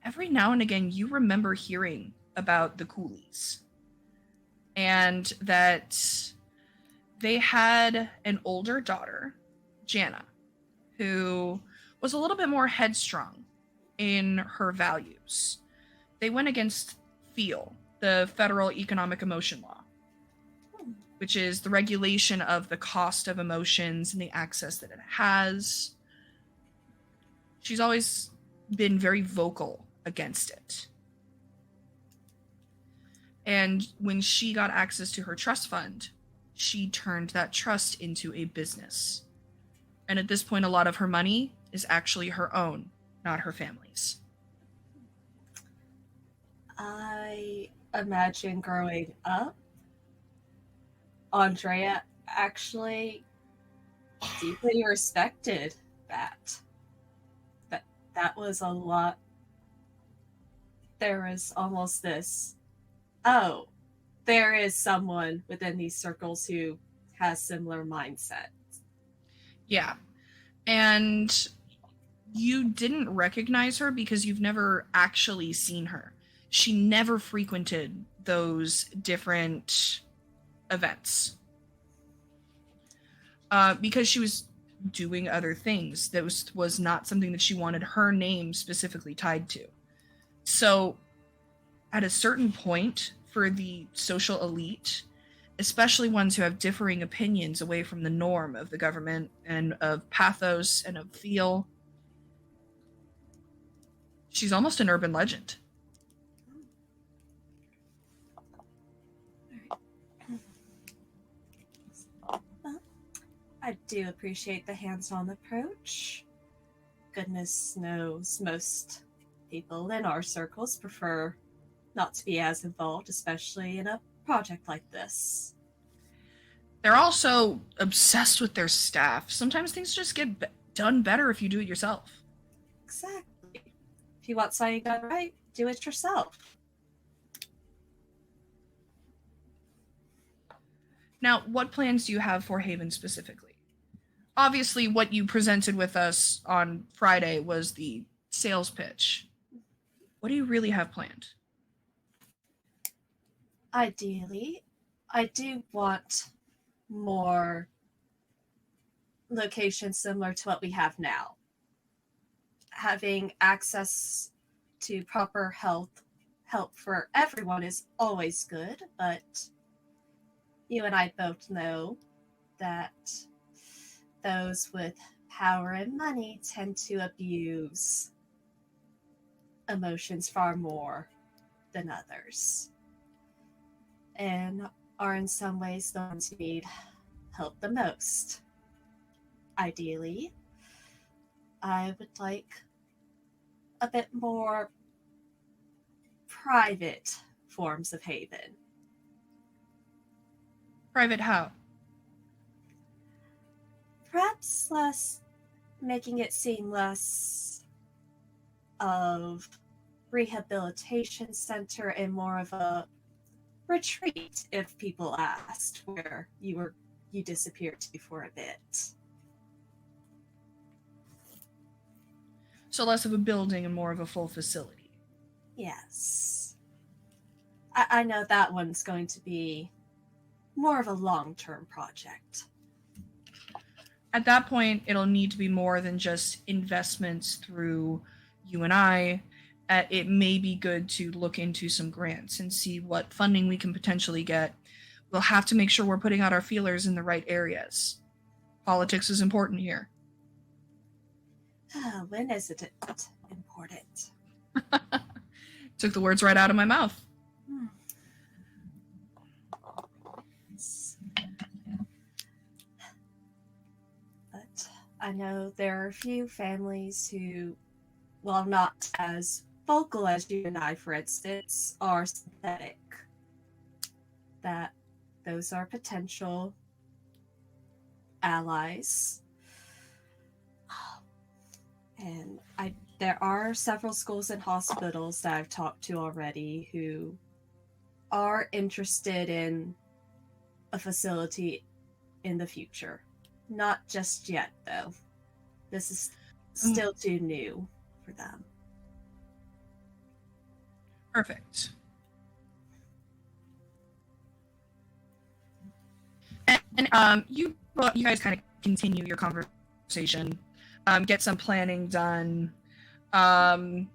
every now and again, you remember hearing about the Coolies and that they had an older daughter, Jana, who was a little bit more headstrong in her values. They went against FEEL, the Federal Economic Emotion Law, which is the regulation of the cost of emotions and the access that it has. She's always been very vocal against it. And when she got access to her trust fund, she turned that trust into a business. And at this point, a lot of her money is actually her own, not her family's. I imagine growing up, Andrea actually deeply respected that. That was a lot. There was almost this, oh, there is someone within these circles who has similar mindset. Yeah. And you didn't recognize her because you've never actually seen her. She never frequented those different events. Because she was doing other things. That was not something that she wanted her name specifically tied to. So at a certain point, for the social elite, especially ones who have differing opinions away from the norm of the government and of pathos and of feel, she's almost an urban legend. I do appreciate the hands-on approach. Goodness knows most people in our circles prefer not to be as involved, especially in a project like this. They're also obsessed with their staff. Sometimes things just get done better if you do it yourself. Exactly. If If you want something done right, do it yourself. Now, what plans do you have for Haven specifically? Obviously, what you presented with us on Friday was the sales pitch. What do you really have planned? Ideally, I do want more locations similar to what we have now. Having access to proper help for everyone is always good, but you and I both know that those with power and money tend to abuse emotions far more than others, and are in some ways the ones who need help the most. Ideally, I would like a bit more private forms of Haven. Private how? Perhaps less, making it seem less of rehabilitation center and more of a retreat, if people asked, where you disappeared to for a bit. So less of a building and more of a full facility. Yes. I know that one's going to be more of a long-term project. At that point, it'll need to be more than just investments through you and I. It may be good to look into some grants and see what funding we can potentially get. We'll have to make sure we're putting out our feelers in the right areas. Politics is important here. When is it important? Took the words right out of my mouth. But I know there are a few families who, while not as vocal as you and I, for instance, are sympathetic. That those are potential allies. And there are several schools and hospitals that I've talked to already who are interested in a facility in the future. Not just yet, though. This is still too new for them. Perfect. And you guys kind of continue your conversation, get some planning done, and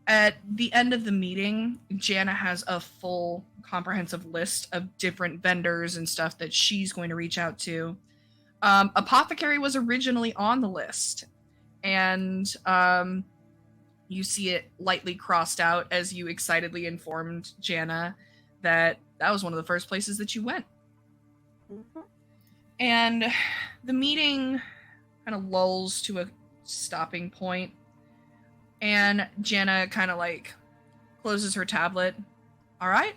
at the end of the meeting, Jana has a full comprehensive list of different vendors and stuff that she's going to reach out to. Apothecary was originally on the list, and you see it lightly crossed out as you excitedly informed Jana that was one of the first places that you went. Mm-hmm. And the meeting kind of lulls to a stopping point, and Jana kind of like closes her tablet. All right.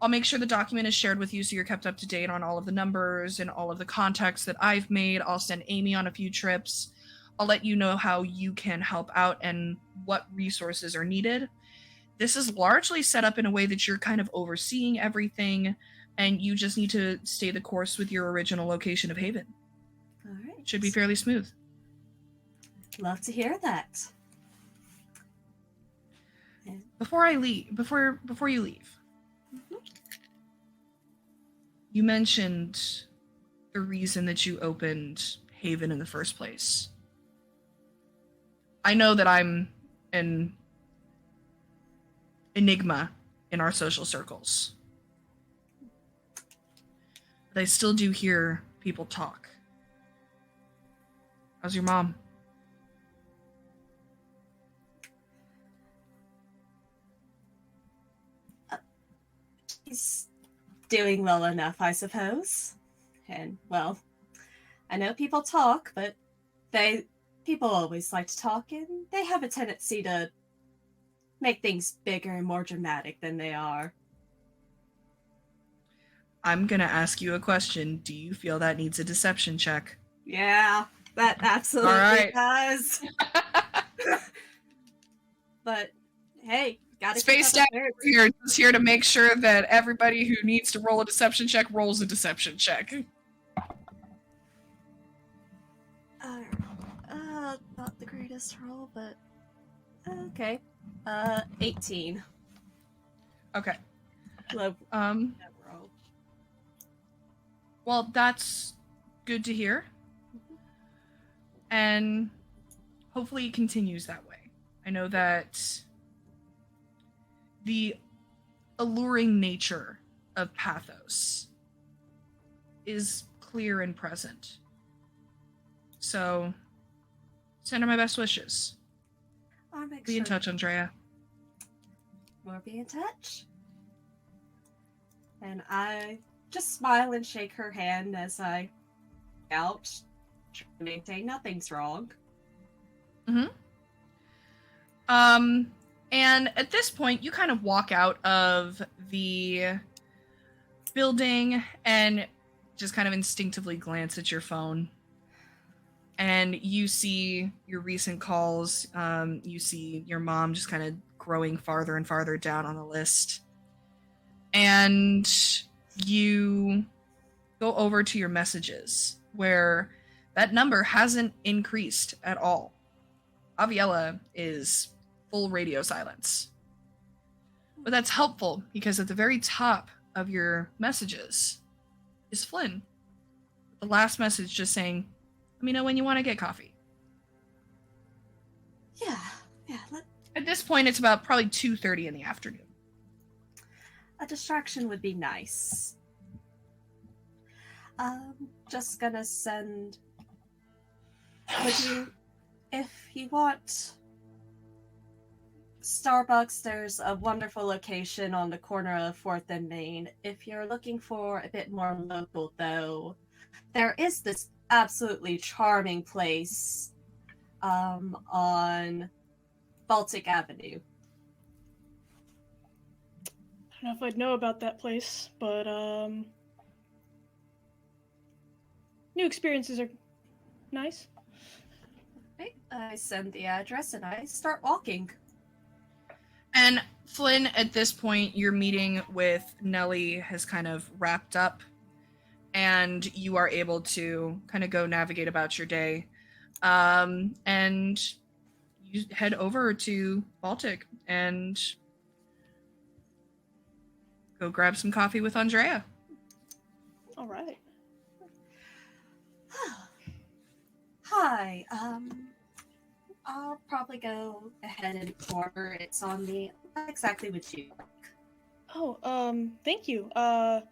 I'll make sure the document is shared with you so you're kept up to date on all of the numbers and all of the contacts that I've made. I'll send Amy on a few trips. I'll let you know how you can help out and what resources are needed. This is largely set up in a way that you're kind of overseeing everything, and you just need to stay the course with your original location of Haven. All right. Should be fairly smooth. Love to hear that. Before you leave, you mentioned the reason that you opened Haven in the first place. I know that I'm an enigma in our social circles, but I still do hear people talk. How's your mom? She's doing well enough, I suppose. And, well, I know people talk, but people always like to talk, and they have a tendency to make things bigger and more dramatic than they are. I'm gonna ask you a question. Do you feel that needs a deception check? Yeah, that absolutely All right. does. but hey, gotta keep Space up Dad appearances. here, just here to make sure that everybody who needs to roll a deception check rolls a deception check. Not the greatest roll, but okay. 18. Okay. Low Um, roll. well, that's good to hear. And hopefully it continues that way. I know that the alluring nature of Pathos is clear and present. So, send her my best wishes. I'll make Be in sure touch, Andrea. we'll be in touch. And I just smile and shake her hand as I out, trying to maintain nothing's wrong. And at this point, you kind of walk out of the building and just kind of instinctively glance at your phone. And you see your recent calls. You see your mom just kind of growing farther and farther down on the list. And you go over to your messages where that number hasn't increased at all. Aviella is full radio silence. But that's helpful because at the very top of your messages is Flynn. The last message just saying, let me know when you want to get coffee. Yeah. At this point, it's about probably 2:30 in the afternoon. A distraction would be nice. Just gonna send. If you want Starbucks, there's a wonderful location on the corner of 4th and Main. If you're looking for a bit more local, though, there is this absolutely charming place on Baltic Avenue. I don't know if I'd know about that place, but new experiences are nice. Okay, I send the address and I start walking. And Flynn, at this point, your meeting with Nellie has kind of wrapped up, and you are able to kind of go navigate about your day. And you head over to Baltic and go grab some coffee with Andrea. All right. Hi, I'll probably go ahead and order. It's on the exactly what you like. Oh, thank you. I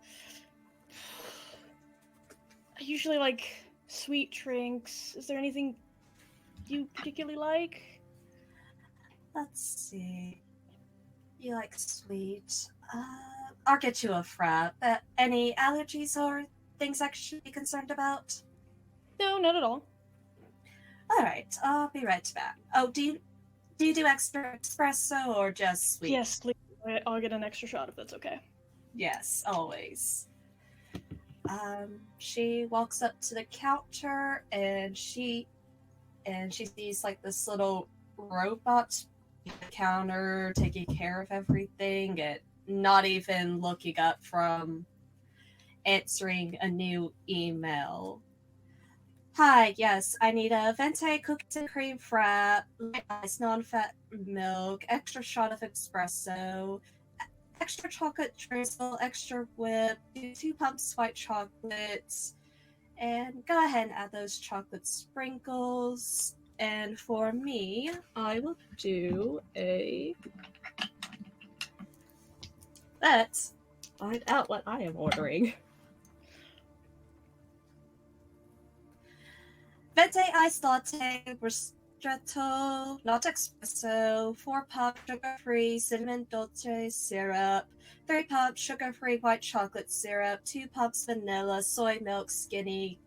usually like sweet drinks. Is there anything you particularly like? Let's see. You like sweet. I'll get you a frap. Any allergies or things I should be concerned about? No, not at all. Alright, I'll be right back. Oh, do you do extra espresso or just sweet? Yes, please. I'll get an extra shot if that's okay. Yes, always. She walks up to the counter and she sees like this little robot at the counter taking care of everything and not even looking up from answering a new email. Hi, yes, I need a venti cookies and cream frap, light ice, non-fat milk, extra shot of espresso, extra chocolate drizzle, extra whip, 2 pumps white chocolates, and go ahead and add those chocolate sprinkles. And for me, I will do a... Let's find out what I am ordering. Venti iced latte, ristretto, not espresso, 4 pump sugar-free cinnamon dolce syrup, 3 pump sugar-free white chocolate syrup, 2 pumps vanilla, soy milk, skinny.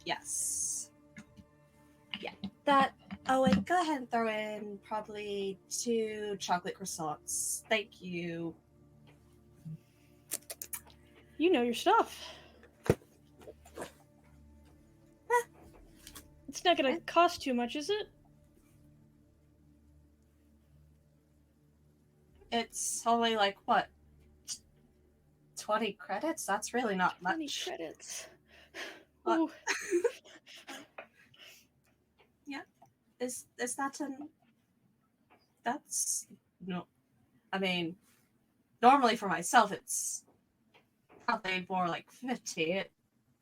Yes. Yeah, that. Oh, and go ahead and throw in probably 2 chocolate croissants. Thank you. You know your stuff. It's not gonna cost too much, is it? It's only like, what, 20 credits? That's really not 20 much. credits. What? Ooh. Yeah. Is that an... That's... No. I mean, normally for myself, it's probably more like 50.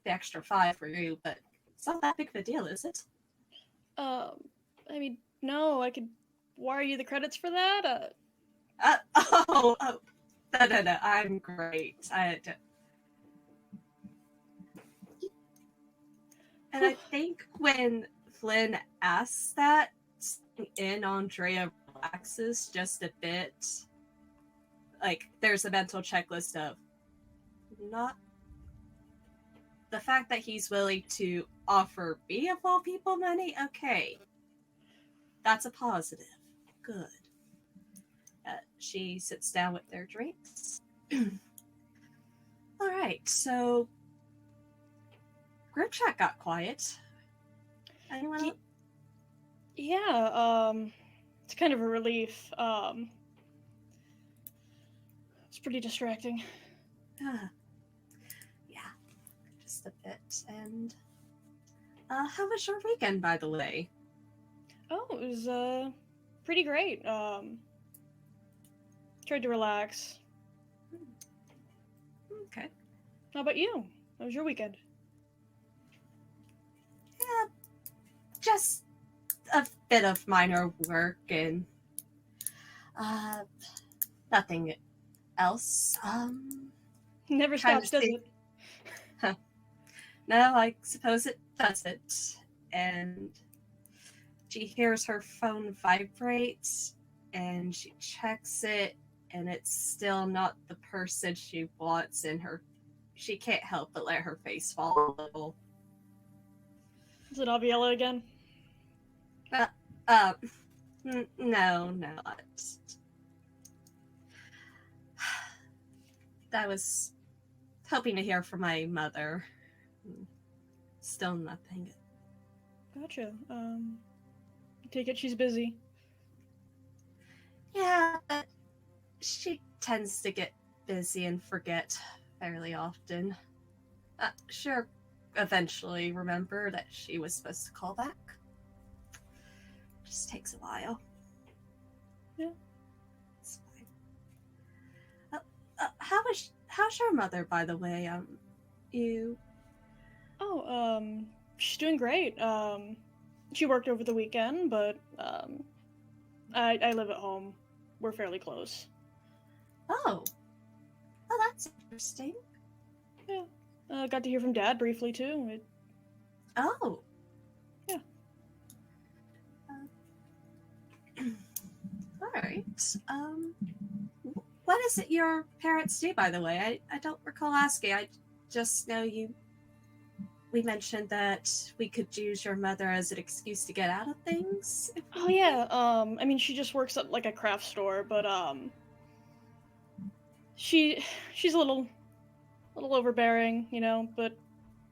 The extra 5 for you, but it's not that big of a deal, is it? I mean, no, I could wire you the credits for that. Oh, no, I'm great. And I think when Flynn asks that, in Andrea relaxes just a bit. Like, there's a mental checklist of not the fact that he's willing to offer me, of all people, money. Okay, that's a positive. Good. She sits down with their drinks. All right, so group chat got quiet. Anyone else? Yeah, it's kind of a relief. It's pretty distracting. Yeah, just a bit. And how was your weekend, by the way? Oh, it was pretty great. Tried to relax. Okay. How about you? How was your weekend? Yeah, just a bit of minor work and nothing else. Never Trying to stops, does see. it? No, I suppose it doesn't. And she hears her phone vibrate, and she checks it, and it's still not the person she wants, and she can't help but let her face fall a little. Is it Aviella again? No. I was hoping to hear from my mother. Still nothing. Gotcha. Take it she's busy. Yeah, but she tends to get busy and forget fairly often. Sure, eventually remember that she was supposed to call back. Just takes a while. Yeah. It's fine. How's your mother, by the way? You... Oh, she's doing great. She worked over the weekend, but I live at home. We're fairly close. Oh, that's interesting. Yeah. Got to hear from Dad briefly too. Oh. Yeah. All right. What is it your parents do, by the way? I don't recall asking. I just know we mentioned that we could use your mother as an excuse to get out of things. Oh yeah. I mean, she just works at like a craft store, but she's a little overbearing, you know, but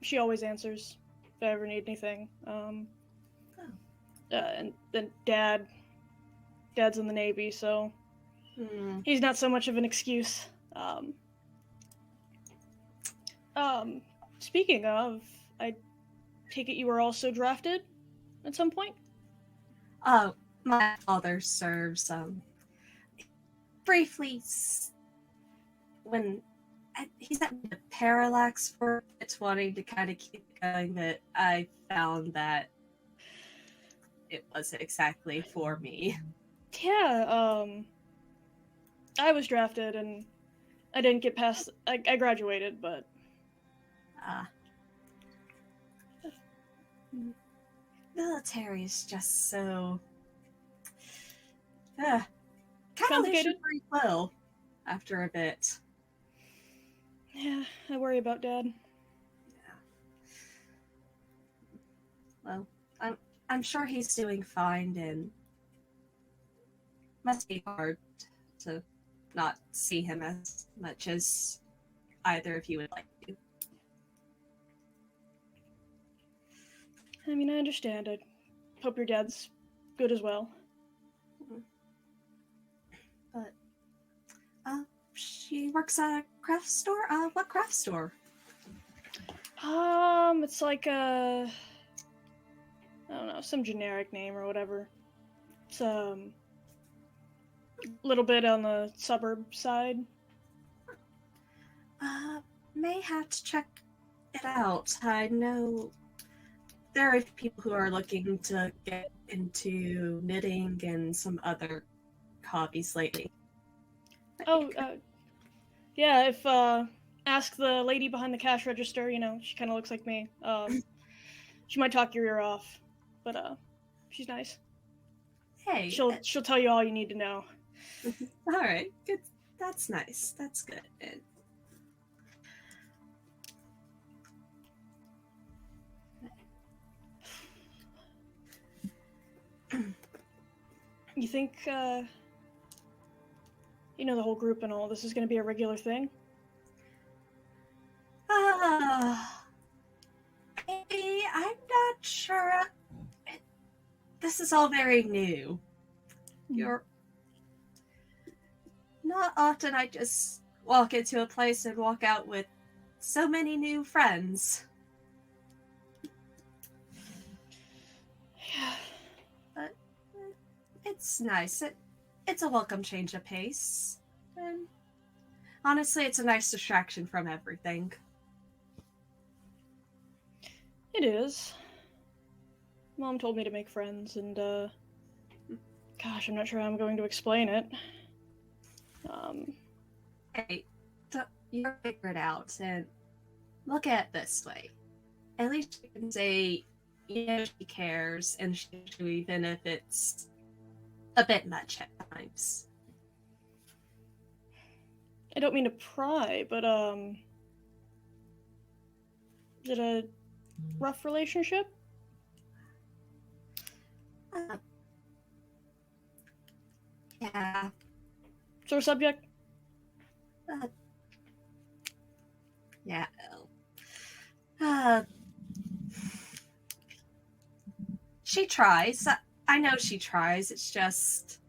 she always answers if I ever need anything. And then Dad's in the Navy, so he's not so much of an excuse. Speaking of, I take it you were also drafted at some point? My father serves, briefly, when he sent me to Parallax for a bit, wanting to kind of keep going, but I found that it wasn't exactly for me. Yeah, I was drafted and I didn't get past. I graduated, but military is just so kind of complicated. free will after a bit. Yeah, I worry about Dad. Yeah. Well, I'm sure he's doing fine, and must be hard to not see him as much as either of you would like to. I mean, I understand. I hope your dad's good as well. But She works at a craft store. What craft store? It's like a, I don't know, some generic name or whatever. It's a little bit on the suburb side. May have to check it out. I know there are people who are looking to get into knitting and some other hobbies lately. Oh, yeah, if, ask the lady behind the cash register, you know, she kind of looks like me. She might talk your ear off, but, she's nice. Hey. She'll tell you all you need to know. All right, good. That's nice. That's good. You think, you know, the whole group and all, this is going to be a regular thing? Maybe. I'm not sure. This is all very new. You're not often I just walk into a place and walk out with so many new friends. Yeah. But it's nice. It's a welcome change of pace. And honestly, it's a nice distraction from everything. It is. Mom told me to make friends, and, gosh, I'm not sure how I'm going to explain it. Hey, you'll figure it out, and look at it this way. At least you can say, you know, she cares, and she even if it's a bit much at times. I don't mean to pry, but, is it a rough relationship? Yeah. Sore subject? Yeah. She tries. I know she tries. It's just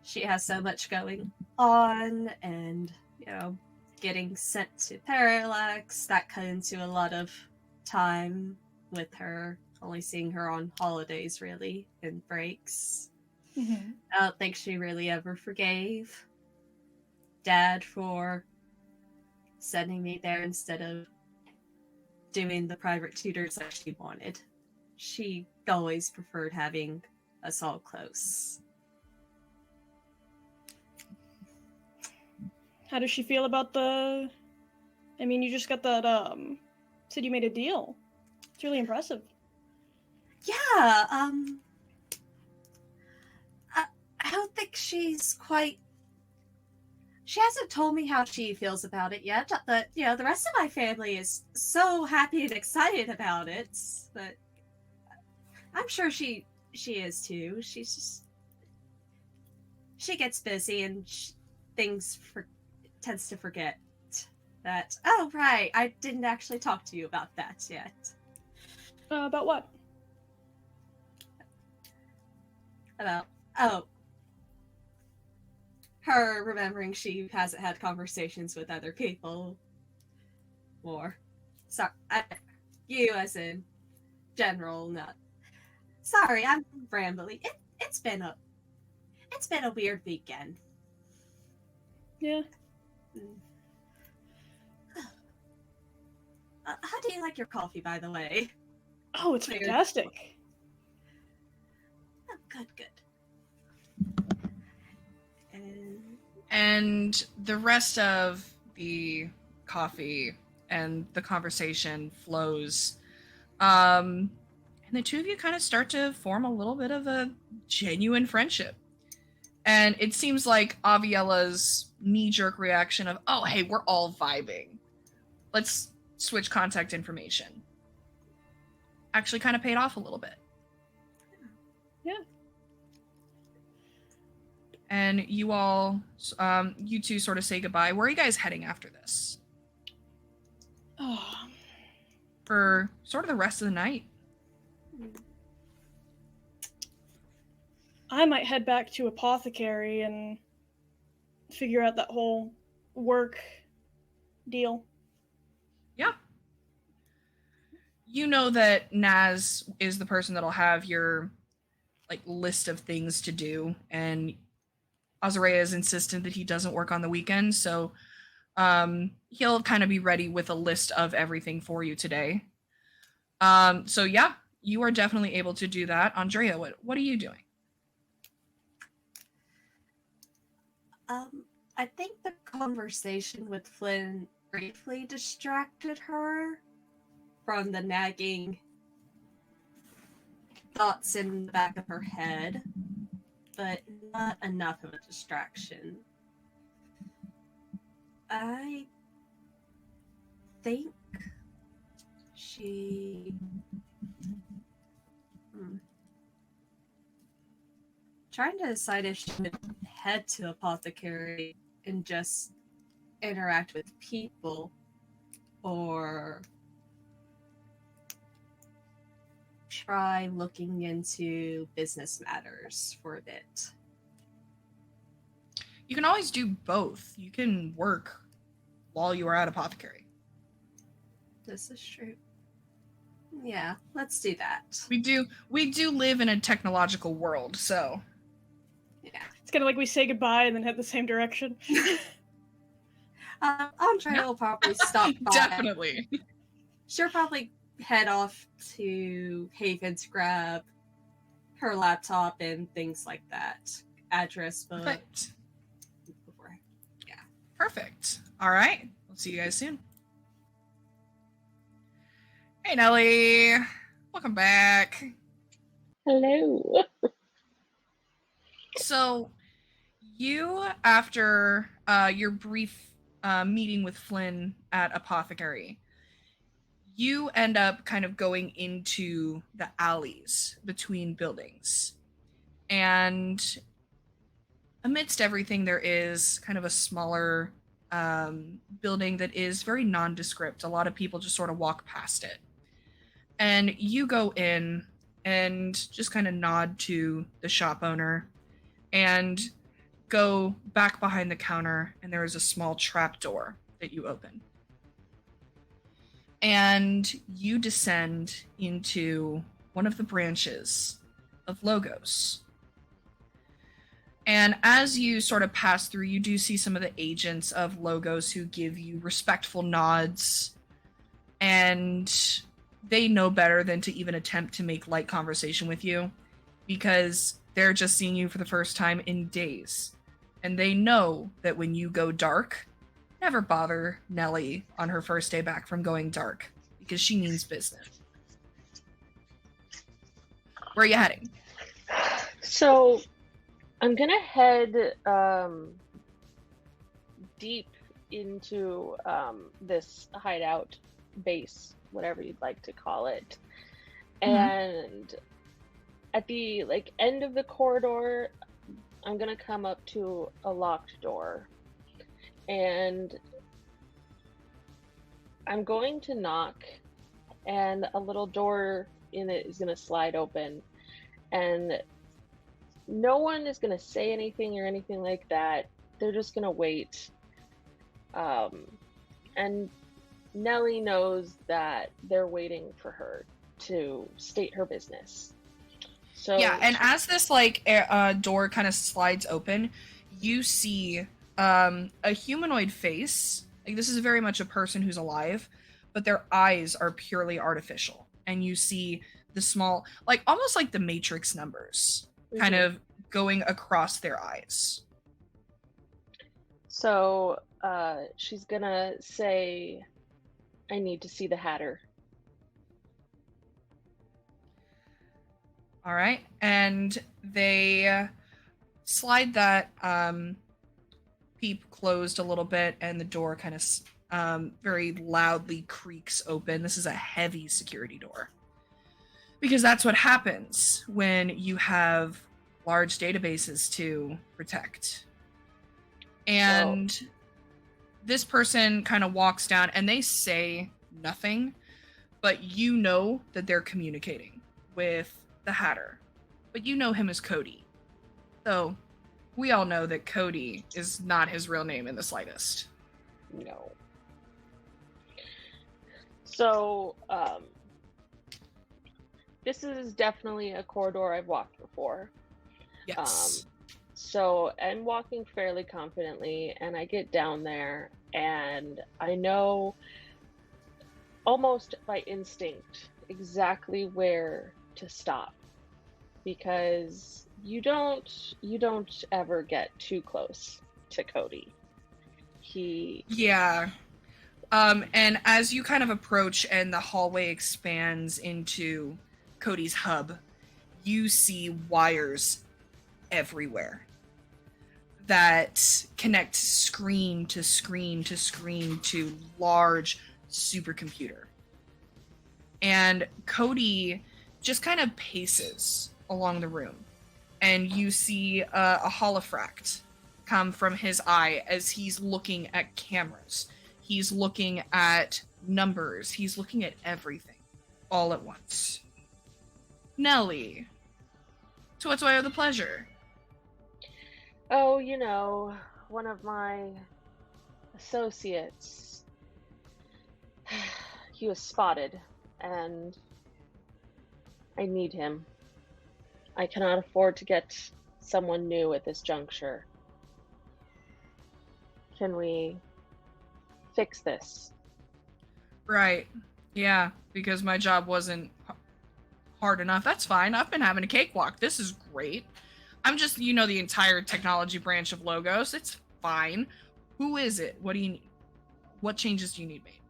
she has so much going on, and you know, getting sent to Parallax, that cut into a lot of time with her. Only seeing her on holidays, really, and breaks. Mm-hmm. I don't think she really ever forgave Dad for sending me there instead of doing the private tutors that she wanted. She always preferred having us all close. How does she feel about the... I mean, you just got that, said you made a deal. It's really impressive. Yeah, I don't think she's quite... She hasn't told me how she feels about it yet, but, you know, the rest of my family is so happy and excited about it, but I'm sure she is too. She's just... She gets busy and tends to forget that, oh, right, I didn't actually talk to you about that yet. About what? Her remembering she hasn't had conversations with other people. Or, sorry, you as in general, not. Sorry, I'm rambling. It's been a weird weekend. Yeah. How do you like your coffee, by the way? Oh, it's fantastic. Oh, good. And the rest of the coffee and the conversation flows. And the two of you kind of start to form a little bit of a genuine friendship. And it seems like Aviella's knee-jerk reaction of, oh, hey, we're all vibing. Let's switch contact information. Actually kind of paid off a little bit. Yeah. And you all, you two sort of say goodbye. Where are you guys heading after this? Oh. For sort of the rest of the night. I might head back to Apothecary and figure out that whole work deal. Yeah. You know that Naz is the person that'll have your like list of things to do, and Azarea is insistent that he doesn't work on the weekend, so he'll kind of be ready with a list of everything for you today. So yeah, you are definitely able to do that. Andrea, what are you doing? I think the conversation with Flynn briefly distracted her from the nagging thoughts in the back of her head, but not enough of a distraction. I think she... Trying to decide if she would head to Apothecary and just interact with people, or try looking into business matters for a bit. You can always do both. You can work while you are at Apothecary. This is true. Yeah, let's do that. We do live in a technological world, so Yeah. It's kind of like we say goodbye and then head the same direction. Andrea will probably stop by. definitely. She'll probably head off to Haven to grab her laptop and things like that. Address book. Perfect. Yeah. Perfect. All right. We'll see you guys soon. Hey, Nelly. Welcome back. Hello. So, you, after your brief meeting with Flynn at Apothecary, you end up kind of going into the alleys between buildings. And amidst everything, there is kind of a smaller building that is very nondescript. A lot of people just sort of walk past it. And you go in and just kind of nod to the shop owner and go back behind the counter, and there is a small trap door that you open. And you descend into one of the branches of Logos. And as you sort of pass through, you do see some of the agents of Logos who give you respectful nods, and they know better than to even attempt to make light conversation with you, because they're just seeing you for the first time in days. And they know that when you go dark, never bother Nellie on her first day back from going dark, because she means business. Where are you heading? So I'm gonna head deep into this hideout base, whatever you'd like to call it. And at the end of the corridor, I'm gonna come up to a locked door, and I'm going to knock, and a little door in it is gonna slide open, and no one is gonna say anything or anything like that. They're just gonna wait. And Nellie knows that they're waiting for her to state her business. So yeah, and as this door kind of slides open, you see a humanoid face. Like, this is very much a person who's alive, but their eyes are purely artificial. And you see the small, almost like the Matrix numbers kind of going across their eyes. So she's gonna say, I need to see the Hatter. All right. And they slide that peep closed a little bit, and the door kind of very loudly creaks open. This is a heavy security door, because that's what happens when you have large databases to protect. And this person kind of walks down, and they say nothing, but you know that they're communicating with the Hatter. But you know him as Cody. So we all know that Cody is not his real name in the slightest. No. So, this is definitely a corridor I've walked before. Yes. So I'm walking fairly confidently, and I get down there, and I know almost by instinct exactly where to stop because you don't ever get too close to Cody. He Yeah. And as you kind of approach and the hallway expands into Cody's hub, you see wires everywhere that connect screen to screen to screen to large supercomputer. And Cody just kind of paces along the room, and you see a holofract come from his eye as he's looking at cameras. He's looking at numbers. He's looking at everything all at once. Nellie, to what do I owe the pleasure? Oh, one of my associates, he was spotted, and I need him. I cannot afford to get someone new at this juncture. Can we fix this? Right. Yeah, because my job wasn't hard enough. That's fine. I've been having a cakewalk. This is great. I'm just, the entire technology branch of Logos. It's fine. Who is it? What do you need? What changes do you need made?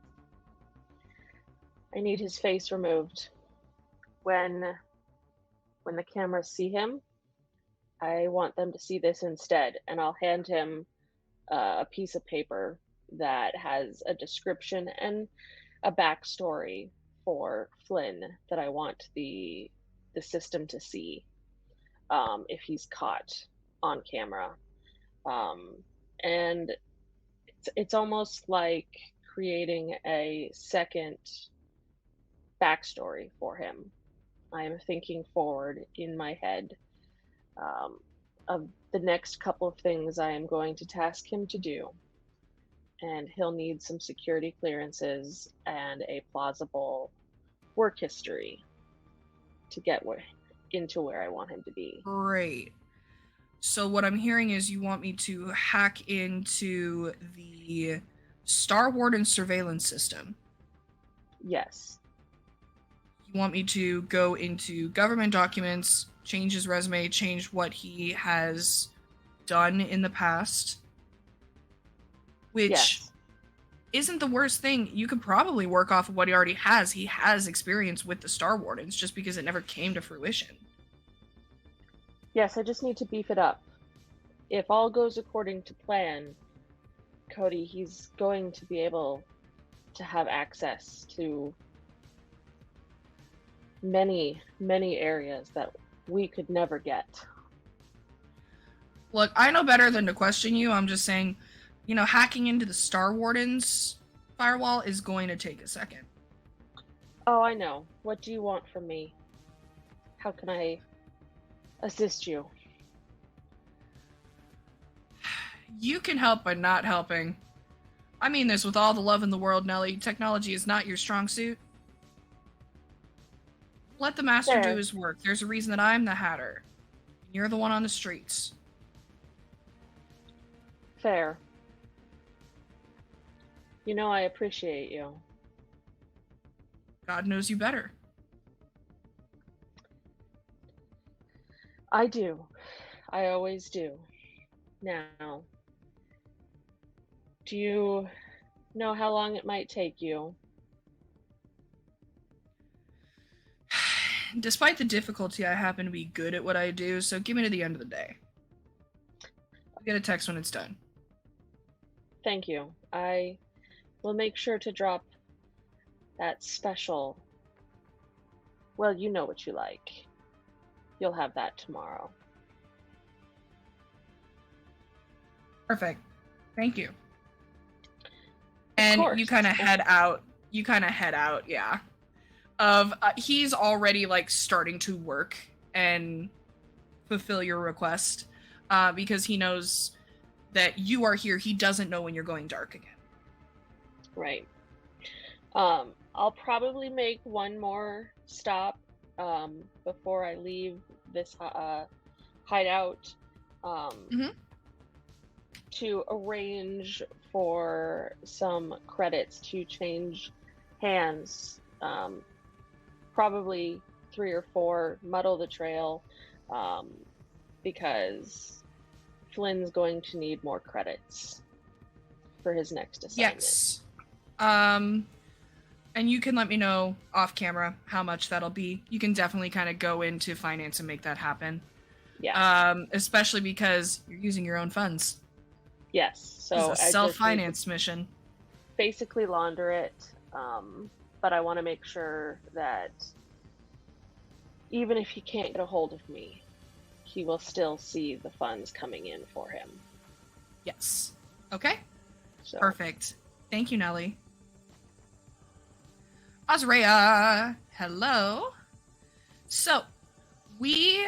I need his face removed. When the cameras see him, I want them to see this instead, and I'll hand him a piece of paper that has a description and a backstory for Flynn that I want the system to see if he's caught on camera. And it's almost like creating a second backstory for him. I am thinking forward in my head of the next couple of things I am going to task him to do. And he'll need some security clearances and a plausible work history to get into where I want him to be. Great. So what I'm hearing is you want me to hack into the Star Warden surveillance system. Yes. You want me to go into government documents, change his resume, change what he has done in the past, which Yes. isn't the worst thing. You could probably work off of what he already has. He has experience with the Star Wardens, just because it never came to fruition. Yes, I just need to beef it up. If all goes according to plan, Cody, he's going to be able to have access to many, many areas that we could never get. Look, I know better than to question you. I'm just saying, hacking into the Star Wardens firewall is going to take a second. Oh, I know. What do you want from me? How can I assist you? You can help by not helping. I mean this with all the love in the world, Nellie. Technology is not your strong suit. Let the master Fair. do his work. There's a reason that I'm the Hatter. You're the one on the streets. Fair. I appreciate you. God knows you better. I do. I always do. Now, do you know how long it might take you? Despite the difficulty, I happen to be good at what I do, so give me to the end of the day. I'll get a text when it's done. Thank you. I will make sure to drop that special. Well, you know what you like. You'll have that tomorrow. Perfect. Thank you. And course. you kind of head out. Yeah. He's already starting to work and fulfill your request because he knows that you are here. He doesn't know when you're going dark again. Right. I'll probably make one more stop before I leave this hideout Mhm. to arrange for some credits to change hands. Probably 3 or 4, muddle the trail, um, because Flynn's going to need more credits for his next assignment. Yes. And you can let me know off camera how much that'll be. You can definitely kind of go into finance and make that happen. Yeah. Especially because you're using your own funds. Yes. This is So a I just need to self-finance mission. basically launder it. But I want to make sure that even if he can't get a hold of me, he will still see the funds coming in for him. Yes. Okay. So Perfect. Thank you, Nellie. Azrea, hello. So, we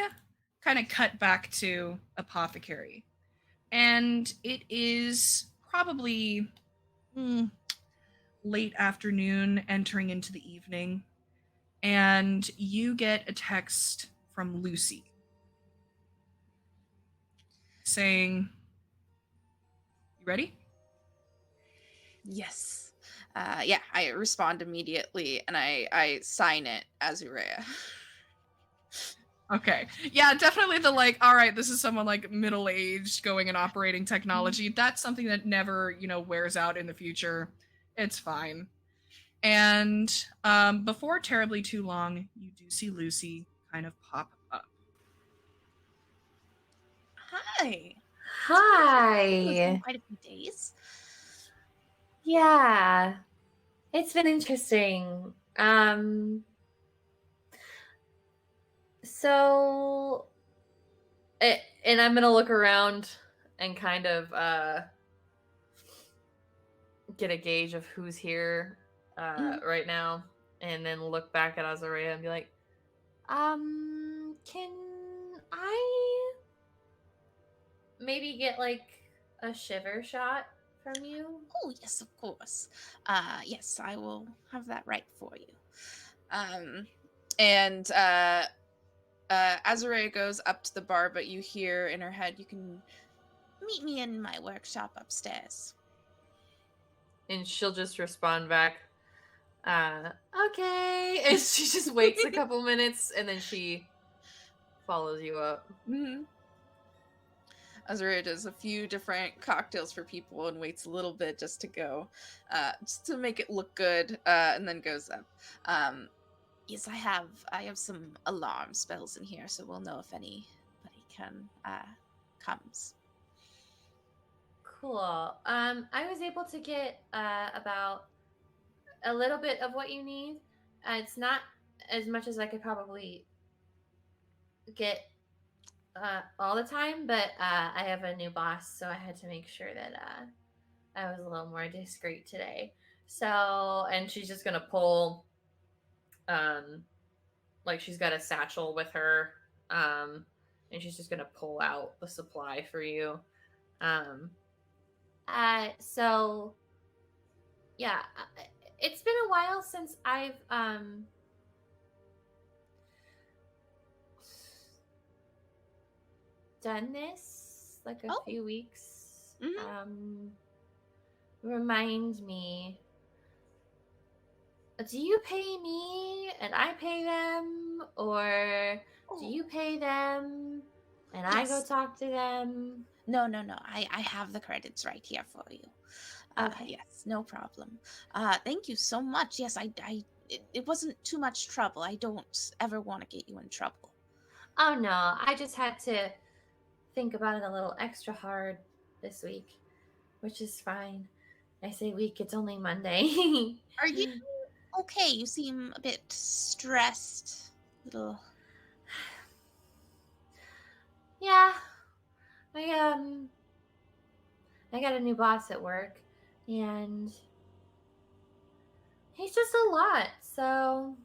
kind of cut back to Apothecary. And it is probably late afternoon, entering into the evening. And you get a text from Lucy saying, "You ready?" Yes. Yeah, I respond immediately and I sign it as Urea. Okay. Yeah, definitely the like, all right, this is someone like middle-aged going and operating technology. That's something that never, wears out in the future. It's fine. And before terribly too long, you do see Lucy kind of pop up. Hi. It's Hi. been quite a few days. Yeah. It's been interesting. So and I'm going to look around and kind of get a gauge of who's here right now, and then look back at Azarea and be like, can I maybe get like a shiver shot from you? Oh, yes, of course. Yes, I will have that right for you. And Azure goes up to the bar, but you hear in her head, you can meet me in my workshop upstairs. And she'll just respond back, okay. And she just waits a couple minutes and then she follows you up. Mm-hmm. Azure does a few different cocktails for people and waits a little bit just to go, just to make it look good, and then goes up. Yes, I have some alarm spells in here, so we'll know if anybody comes. Cool. I was able to get about a little bit of what you need. It's not as much as I could probably get all the time, but I have a new boss, so I had to make sure that I was a little more discreet today. So, and she's just gonna pull, like she's got a satchel with her, and she's just gonna pull out the supply for you. So yeah, it's been a while since I've done this, like a few weeks. Remind me, do you pay me and I pay them, or do you pay them and I go talk to them? No. I have the credits right here for you. Okay. Yes, no problem. Thank you so much. Yes, it wasn't too much trouble. I don't ever want to get you in trouble. Oh no, I just had to think about it a little extra hard this week, which is fine. I say week, it's only Monday. Are you okay? You seem a bit stressed. Little. Yeah. I got a new boss at work, and he's just a lot, so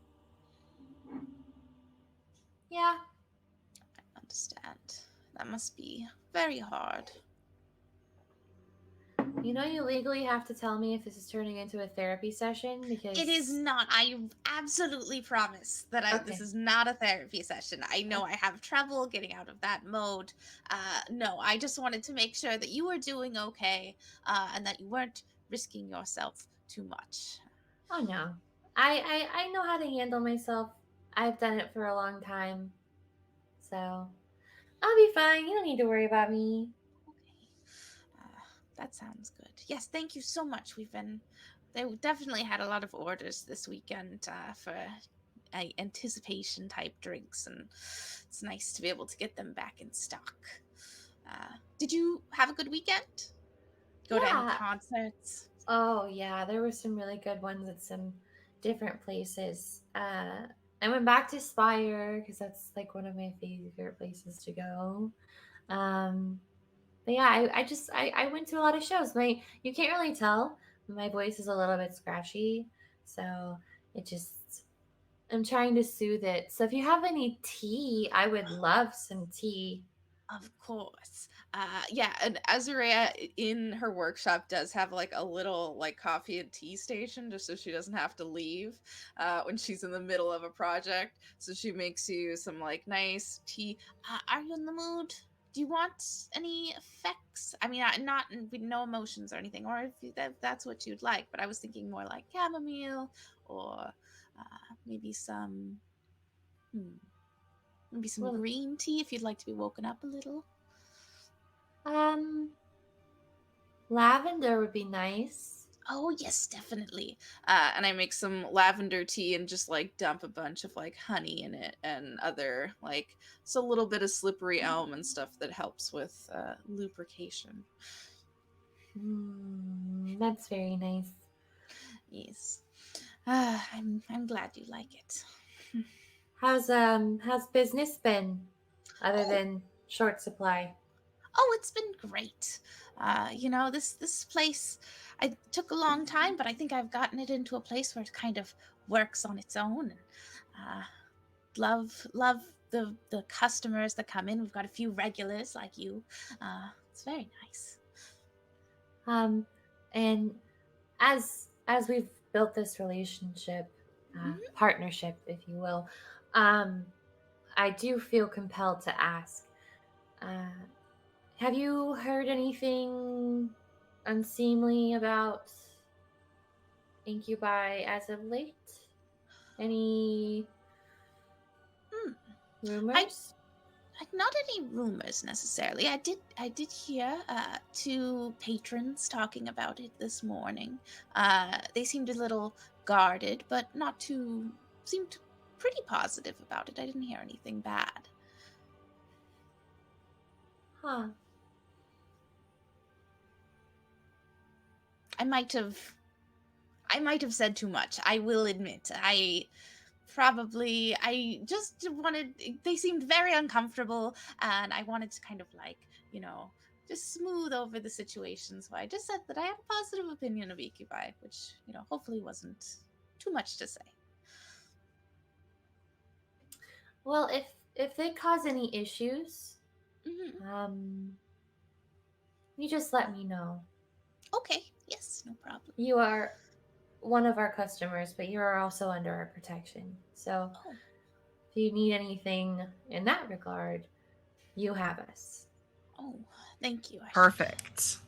yeah. I understand. That must be very hard. You know, you legally have to tell me if this is turning into a therapy session because It is not. I absolutely promise that this Okay. is not a therapy session. I know I have trouble getting out of that mode. No, I just wanted to make sure that you were doing okay, and that you weren't risking yourself too much. Oh no, I know how to handle myself. I've done it for a long time, so I'll be fine. You don't need to worry about me. Okay. That sounds good. Yes, thank you so much. They definitely had a lot of orders this weekend for anticipation type drinks, and it's nice to be able to get them back in stock. Did you have a good weekend? Go to any Yeah. concerts? Oh yeah, there were some really good ones at some different places. I went back to Spire because that's like one of my favorite places to go. Um, but yeah, I went to a lot of shows. You can't really tell. My voice is a little bit scratchy, so it just I'm trying to soothe it. So if you have any tea, I would love some tea. Of course. Yeah, and Azarea in her workshop does have like a little like coffee and tea station just so she doesn't have to leave when she's in the middle of a project. So she makes you some like nice tea. Are you in the mood? Do you want any effects? I mean, not with no emotions or anything, or if that's what you'd like. But I was thinking more like chamomile or maybe some. Hmm, maybe some Well, green tea if you'd like to be woken up a little. um, lavender would be nice. Oh, yes, definitely. And I make some lavender tea and just like dump a bunch of like honey in it and other like, it's a little bit of slippery elm and stuff that helps with lubrication. That's very nice. Yes. I'm glad you like it. How's business been other Oh, than short supply? oh, it's been great. This place, I took a long time, but I think I've gotten it into a place where it kind of works on its own. And love the customers that come in. We've got a few regulars like you. It's very nice. And as we've built this relationship, partnership, if you will, I do feel compelled to ask. Have you heard anything unseemly about Incubi as of late? Any Hmm. rumors? Not any rumors necessarily. I did hear two patrons talking about it this morning. They seemed a little guarded, but not too seemed pretty positive about it. I didn't hear anything bad. Huh. I might have said too much. I will admit. I just wanted, they seemed very uncomfortable, and I wanted to kind of like, just smooth over the situation. So I just said that I had a positive opinion of Ikibai, which, hopefully wasn't too much to say. Well, if they cause any issues, Mm-hmm. you just let me know. Okay, yes, no problem. You are one of our customers, but you are also under our protection. So if you need anything in that regard, you have us. Oh, thank you. Perfect.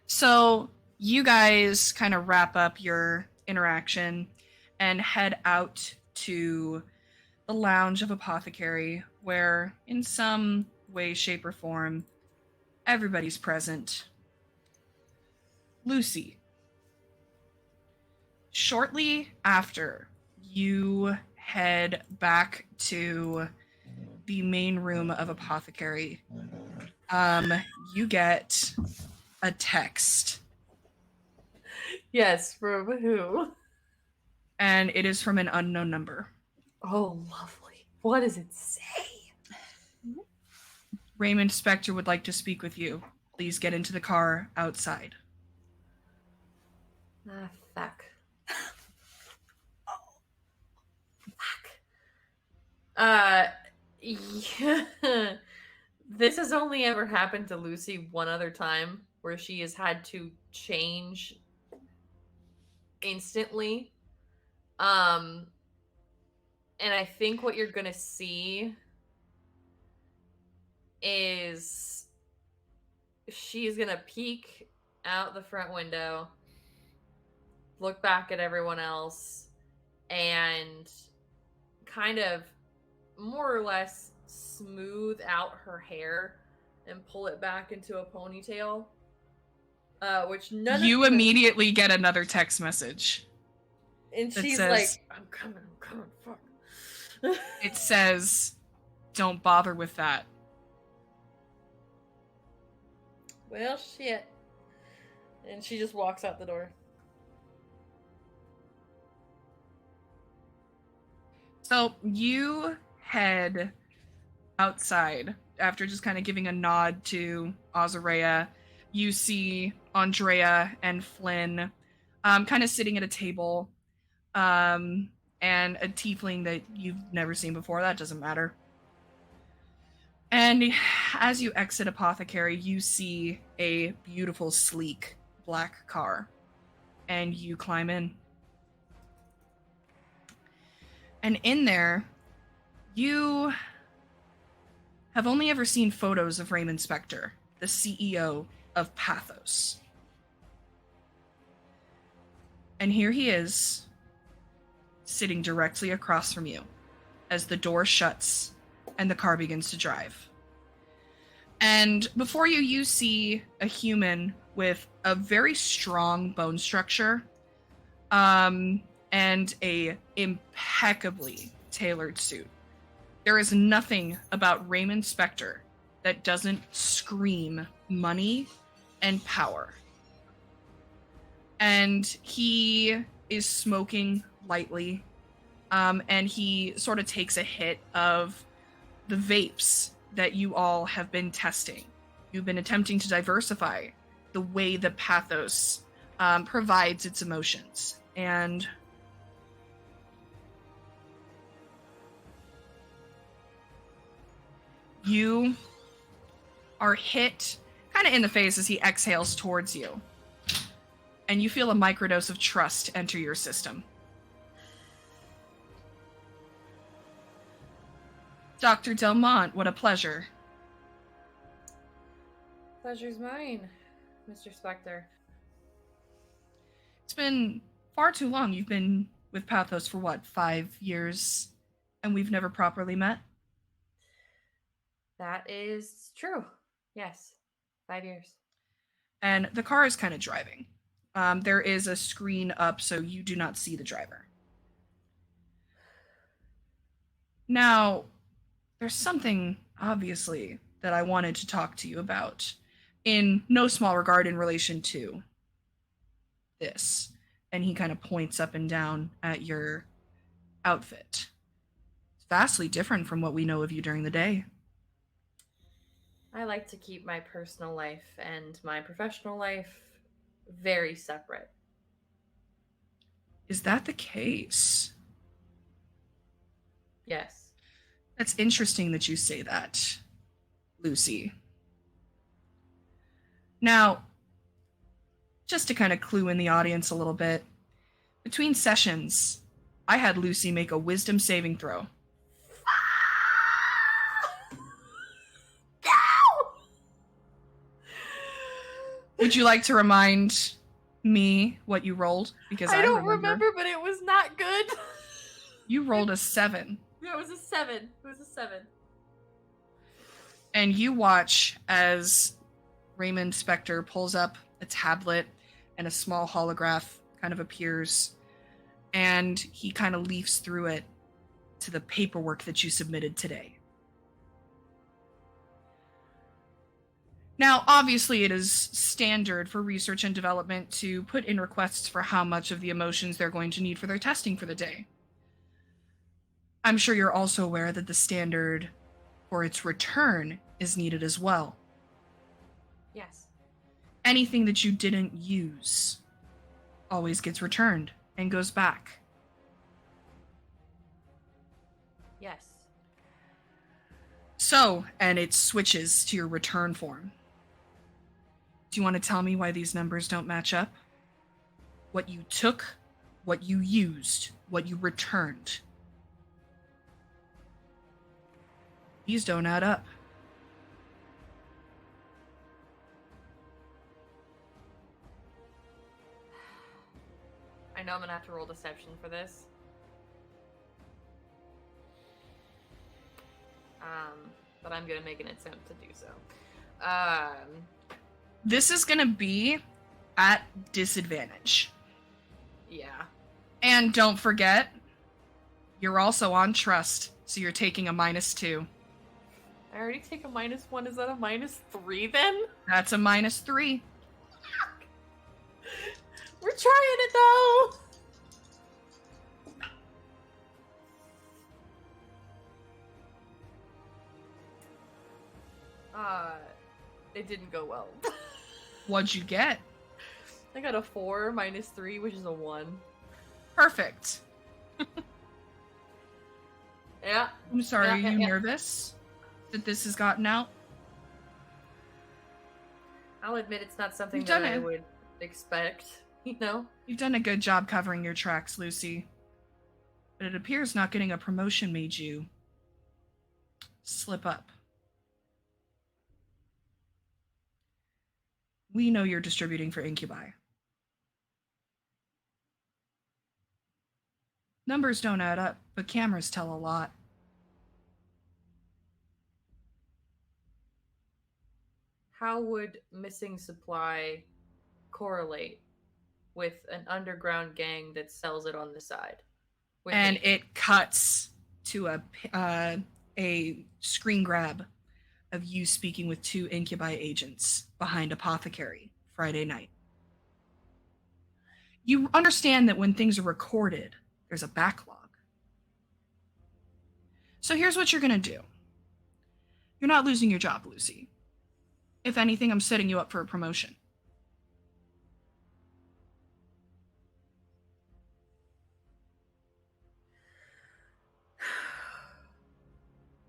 So you guys kind of wrap up your interaction and head out to the lounge of Apothecary, where in some way, shape, or form, everybody's present. Lucy. Shortly after you head back to the main room of Apothecary, you get a text. Yes, from who? And it is from an unknown number. Oh, lovely. What does it say? Raymond Spector would like to speak with you. Please get into the car outside. Ah, fuck. Yeah. This has only ever happened to Lucy one other time, where she has had to change instantly. And I think what you're gonna see is she's gonna peek out the front window, look back at everyone else, and kind of more or less smooth out her hair and pull it back into a ponytail. Which none You of you immediately get another text message. and that she's says- like, I'm coming, fuck. It says, "Don't bother with that." Well, shit. And she just walks out the door. So you head outside after just kind of giving a nod to Azarea. You see Andrea and Flynn kind of sitting at a table, and a tiefling that you've never seen before. That doesn't matter. And as you exit Apothecary, you see a beautiful, sleek black car, and you climb in. And in there, you have only ever seen photos of Raymond Spector, the CEO of Pathos. And here he is, sitting directly across from you as the door shuts and the car begins to drive. And before you, you see a human with a very strong bone structure, and a impeccably tailored suit. There is nothing about Raymond Spector that doesn't scream money and power. And he is smoking lightly, and he sort of takes a hit of the vapes that you all have been testing. You've been attempting to diversify the way that Pathos provides its emotions. And you are hit kind of in the face as he exhales towards you. And you feel a microdose of trust enter your system. Dr. Delmont, what a pleasure. Pleasure's mine, Mr. Spector. It's been far too long. You've been with Pathos for what, 5 years? And we've never properly met? That is true. Yes. 5 years. And the car is kind of driving. There is a screen up so you do not see the driver. Now, there's something, obviously, that I wanted to talk to you about, in no small regard in relation to this. And he kind of points up and down at your outfit. It's vastly different from what we know of you during the day. I like to keep my personal life and my professional life very separate. Is that the case? Yes. That's interesting that you say that, Lucy. Now, just to kind of clue in the audience a little bit, between sessions, I had Lucy make a wisdom saving throw. Would you like to remind me what you rolled? Because I don't remember, but it was not good. You rolled a 7. Yeah, it was a 7. It was a 7. And you watch as Raymond Spector pulls up a tablet and a small holograph kind of appears, and he kind of leafs through it to the paperwork that you submitted today. Now, obviously, it is standard for research and development to put in requests for how much of the emotions they're going to need for their testing for the day. I'm sure you're also aware that the standard for its return is needed as well. Yes. Anything that you didn't use always gets returned and goes back. Yes. So, and it switches to your return form. Do you want to tell me why these numbers don't match up? What you took, what you used, what you returned. These don't add up. I know I'm gonna have to roll deception for this. But I'm gonna make an attempt to do so. This is gonna be at disadvantage. Yeah. And don't forget, you're also on trust, so you're taking a -2. I already take a -1. Is that a -3 then? That's a -3. We're trying it though! It didn't go well. What'd you get? I got a 4 -3, which is a 1. Perfect. Yeah. I'm sorry, Yeah, are you yeah. nervous that this has gotten out? I'll admit it's not something You've that done I it. would expect, you know? You've done a good job covering your tracks, Lucy. But it appears not getting a promotion made you slip up. We know you're distributing for Incubi. Numbers don't add up, but cameras tell a lot. How would missing supply correlate with an underground gang that sells it on the side? With And me? it cuts to a screen grab of you speaking with 2 Incubi agents behind Apothecary Friday night. You understand that when things are recorded, there's a backlog. So here's what you're going to do. You're not losing your job, Lucy. If anything, I'm setting you up for a promotion.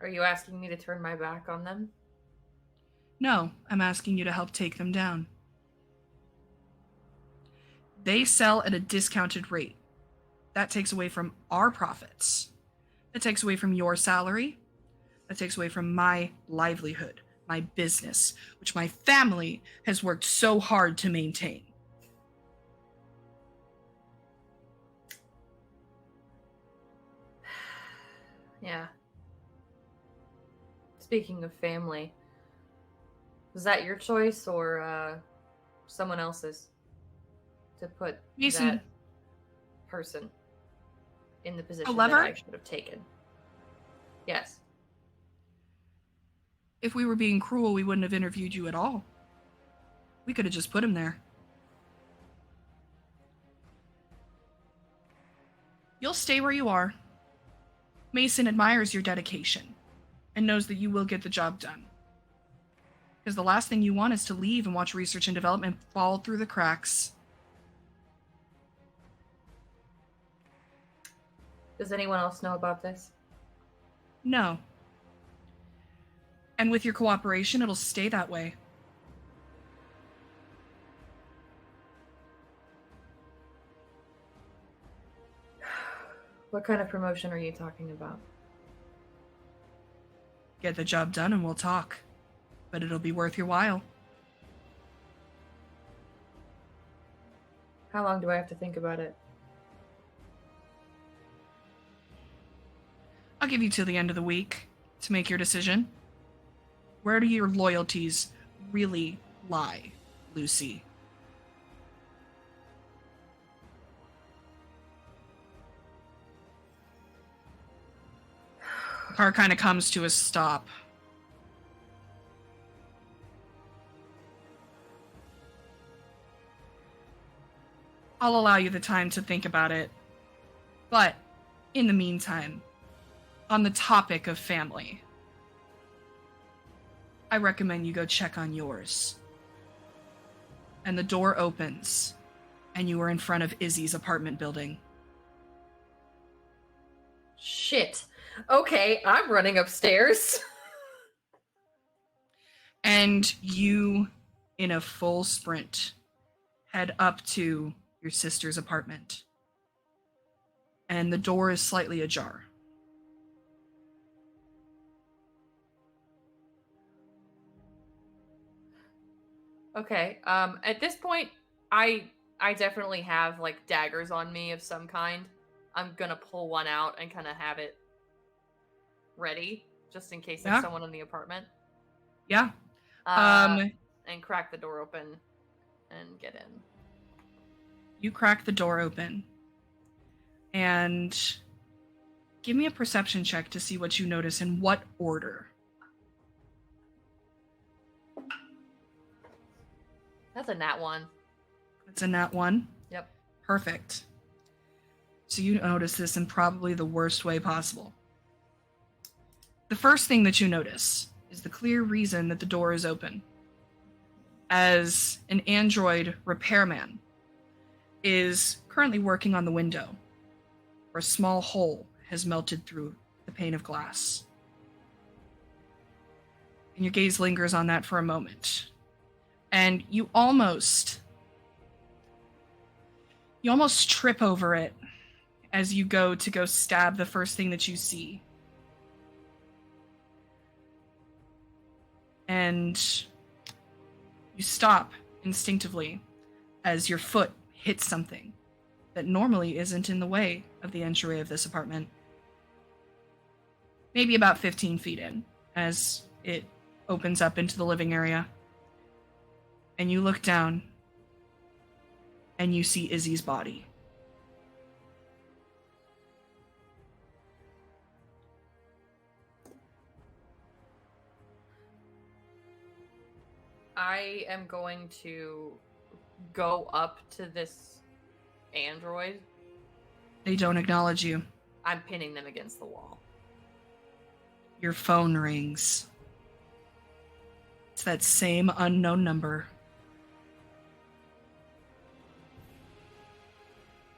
Are you asking me to turn my back on them? No, I'm asking you to help take them down. They sell at a discounted rate. That takes away from our profits. That takes away from your salary. That takes away from my livelihood, my business, which my family has worked so hard to maintain. Yeah. Speaking of family, was that your choice or someone else's to put Mason. that person in the position that lever? I should have taken? Yes. If we were being cruel, we wouldn't have interviewed you at all. We could have just put him there. You'll stay where you are. Mason admires your dedication and knows that you will get the job done. Because the last thing you want is to leave and watch research and development fall through the cracks. Does anyone else know about this? No. And with your cooperation, it'll stay that way. What kind of promotion are you talking about? Get the job done and we'll talk. But it'll be worth your while. How long do I have to think about it? I'll give you till the end of the week to make your decision. Where do your loyalties really lie, Lucy? The car kind of comes to a stop. I'll allow you the time to think about it. But in the meantime, on the topic of family, I recommend you go check on yours. And the door opens, and you are in front of Izzy's apartment building. Shit. Okay, I'm running upstairs. And you in a full sprint, head up to your sister's apartment. And the door is slightly ajar. Okay. At this point, I definitely have like daggers on me of some kind. I'm gonna pull one out and kind of have it ready, just in case there's Yeah. someone in the apartment. Yeah. And crack the door open and get in. You crack the door open. And give me a perception check to see what you notice in what order. That's a nat 1. It's a nat 1? Yep. Perfect. So you notice this in probably the worst way possible. The first thing that you notice is the clear reason that the door is open. As an android repairman is currently working on the window, where a small hole has melted through the pane of glass. And your gaze lingers on that for a moment. And you almost trip over it as you go to stab the first thing that you see. And you stop instinctively as your foot hits something that normally isn't in the way of the entryway of this apartment. Maybe about 15 feet in, as it opens up into the living area. And you look down, and you see Izzy's body. I am going to go up to this android. They don't acknowledge you. I'm pinning them against the wall. Your phone rings. It's that same unknown number.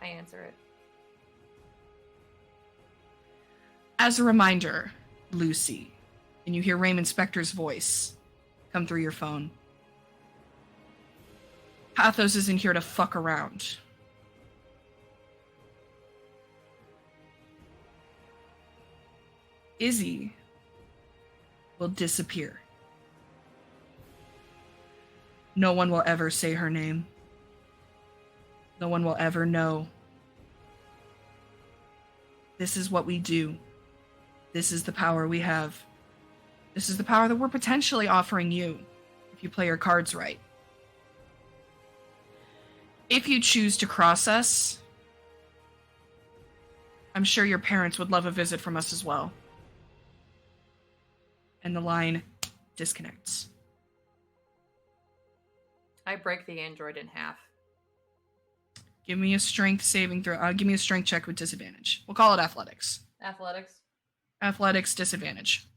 I answer it. As a reminder, Lucy, and you hear Raymond Spector's voice come through your phone. Pathos isn't here to fuck around. Izzy will disappear. No one will ever say her name. No one will ever know. This is what we do. This is the power we have. This is the power that we're potentially offering you if you play your cards right. If you choose to cross us, I'm sure your parents would love a visit from us as well. And the line disconnects. I break the android in half. Give me a strength saving throw. Give me a strength check with disadvantage. We'll call it athletics. Athletics. Athletics disadvantage.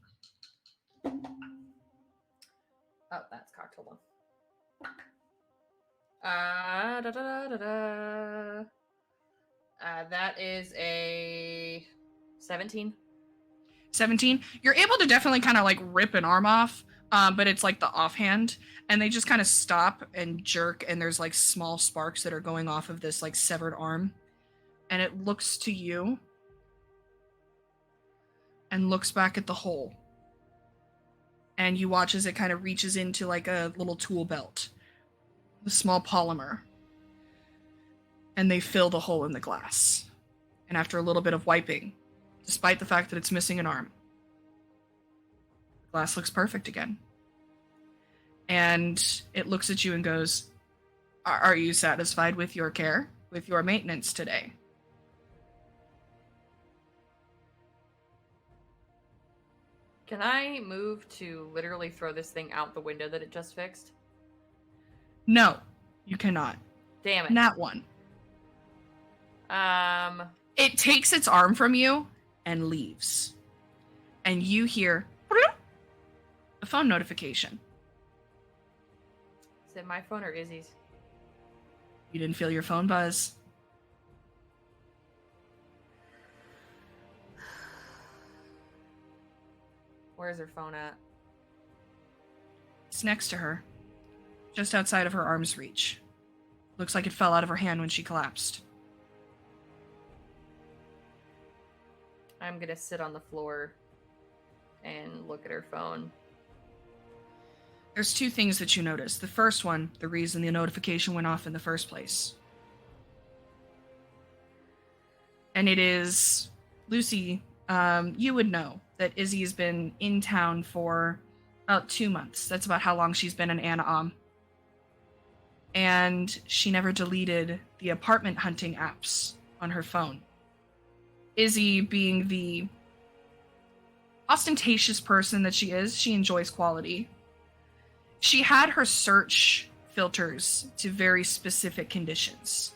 Oh, that's cocked. Hold on. That is a 17. 17. You're able to definitely kind of like rip an arm off, but it's like the offhand, and they just kind of stop and jerk, and there's like small sparks that are going off of this like severed arm, and it looks to you and looks back at the hole, and you watch as it kind of reaches into like a little tool belt, a small polymer, and they fill the hole in the glass. And after a little bit of wiping, despite the fact that it's missing an arm, the glass looks perfect again. And it looks at you and goes, are you satisfied with your care, with your maintenance today? Can I move to literally throw this thing out the window that it just fixed? No, you cannot. Damn it. Not one. Um, It takes its arm from you and leaves. And you hear a phone notification. is it my phone or Izzy's? You didn't feel your phone buzz. Where's her phone at? It's next to her. just outside of her arm's reach. Looks like it fell out of her hand when she collapsed. I'm gonna sit on the floor and look at her phone. There's two things that you notice. The first one, the reason the notification went off in the first place. And it is, Lucy, you would know that Izzy has been in town for about 2 months. That's about how long she's been in Anaheim. And she never deleted the apartment hunting apps on her phone. Izzy, being the ostentatious person that she is, she enjoys quality. She had her search filters to very specific conditions.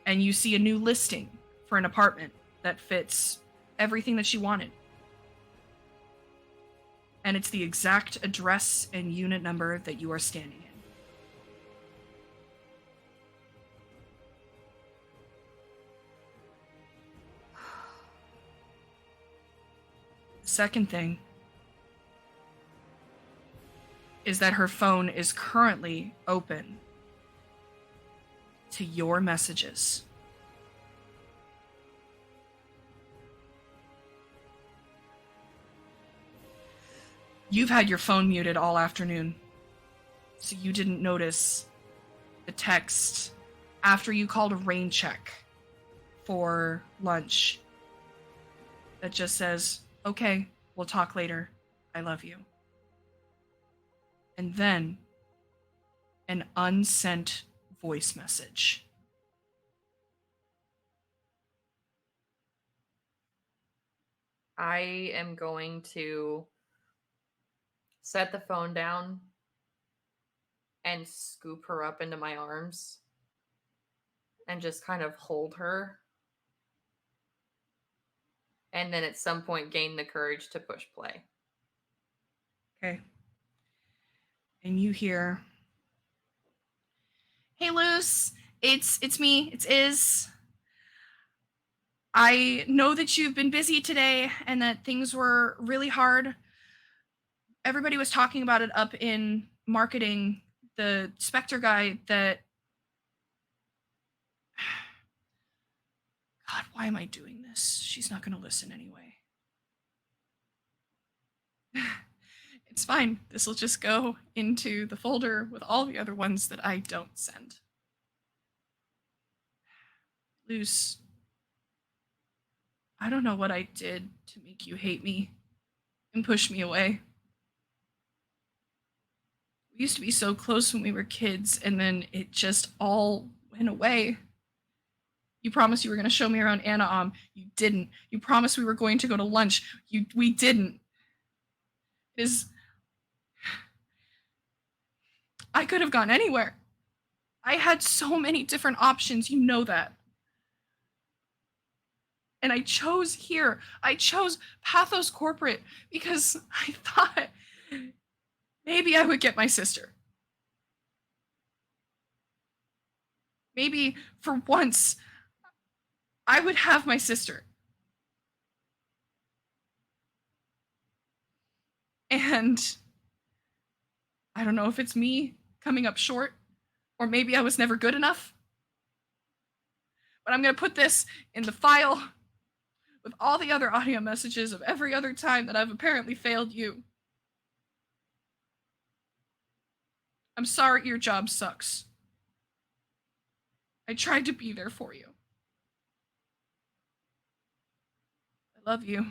And you see a new listing for an apartment that fits everything that she wanted. And it's the exact address and unit number that you are standing in. The second thing is that her phone is currently open to your messages. You've had your phone muted all afternoon, so you didn't notice the text after you called a rain check for lunch that just says, "Okay, we'll talk later. I love you." And then an unsent voice message. I am going to set the phone down and scoop her up into my arms and just kind of hold her. And then at some point gain the courage to push play. Okay. And you hear, "Hey, Luce, it's me, it's Iz. I know that you've been busy today and that things were really hard. Everybody was talking about it up in marketing. The Spectre guy that... God, why am I doing this? She's not going to listen anyway. It's fine. This will just go into the folder with all the other ones that I don't send. Luce, I don't know what I did to make you hate me and push me away. We used to be so close when we were kids, and then it just all went away. You promised you were going to show me around Anaheim. You didn't. You promised we were going to go to lunch. We didn't. I could have gone anywhere. I had so many different options, you know that. And I chose here. I chose Pathos Corporate because I thought maybe I would get my sister. Maybe for once, I would have my sister. And I don't know if it's me coming up short, or maybe I was never good enough. But I'm going to put this in the file with all the other audio messages of every other time that I've apparently failed you. I'm sorry your job sucks. I tried to be there for you. I love you.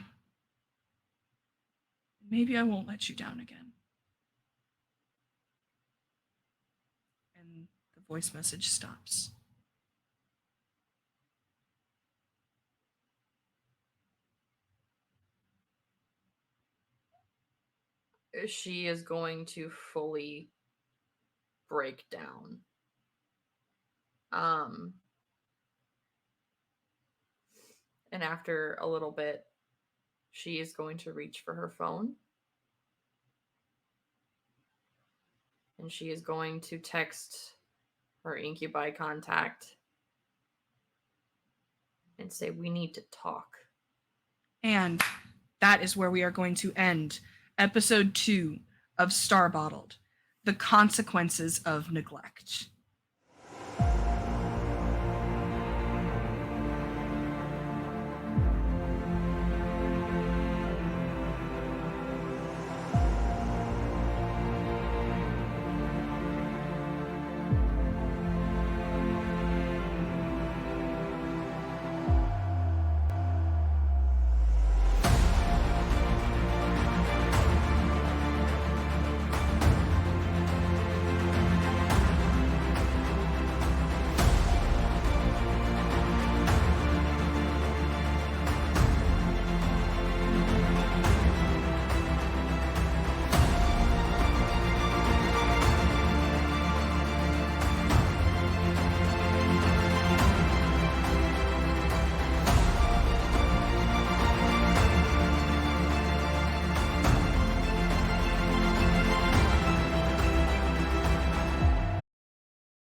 Maybe I won't let you down again. And the voice message stops. She is going to fully break down. And after a little bit, she is going to reach for her phone. And she is going to text her incubi contact and say, "We need to talk." And that is where we are going to end episode 2 of Starbottled. the consequences of neglect.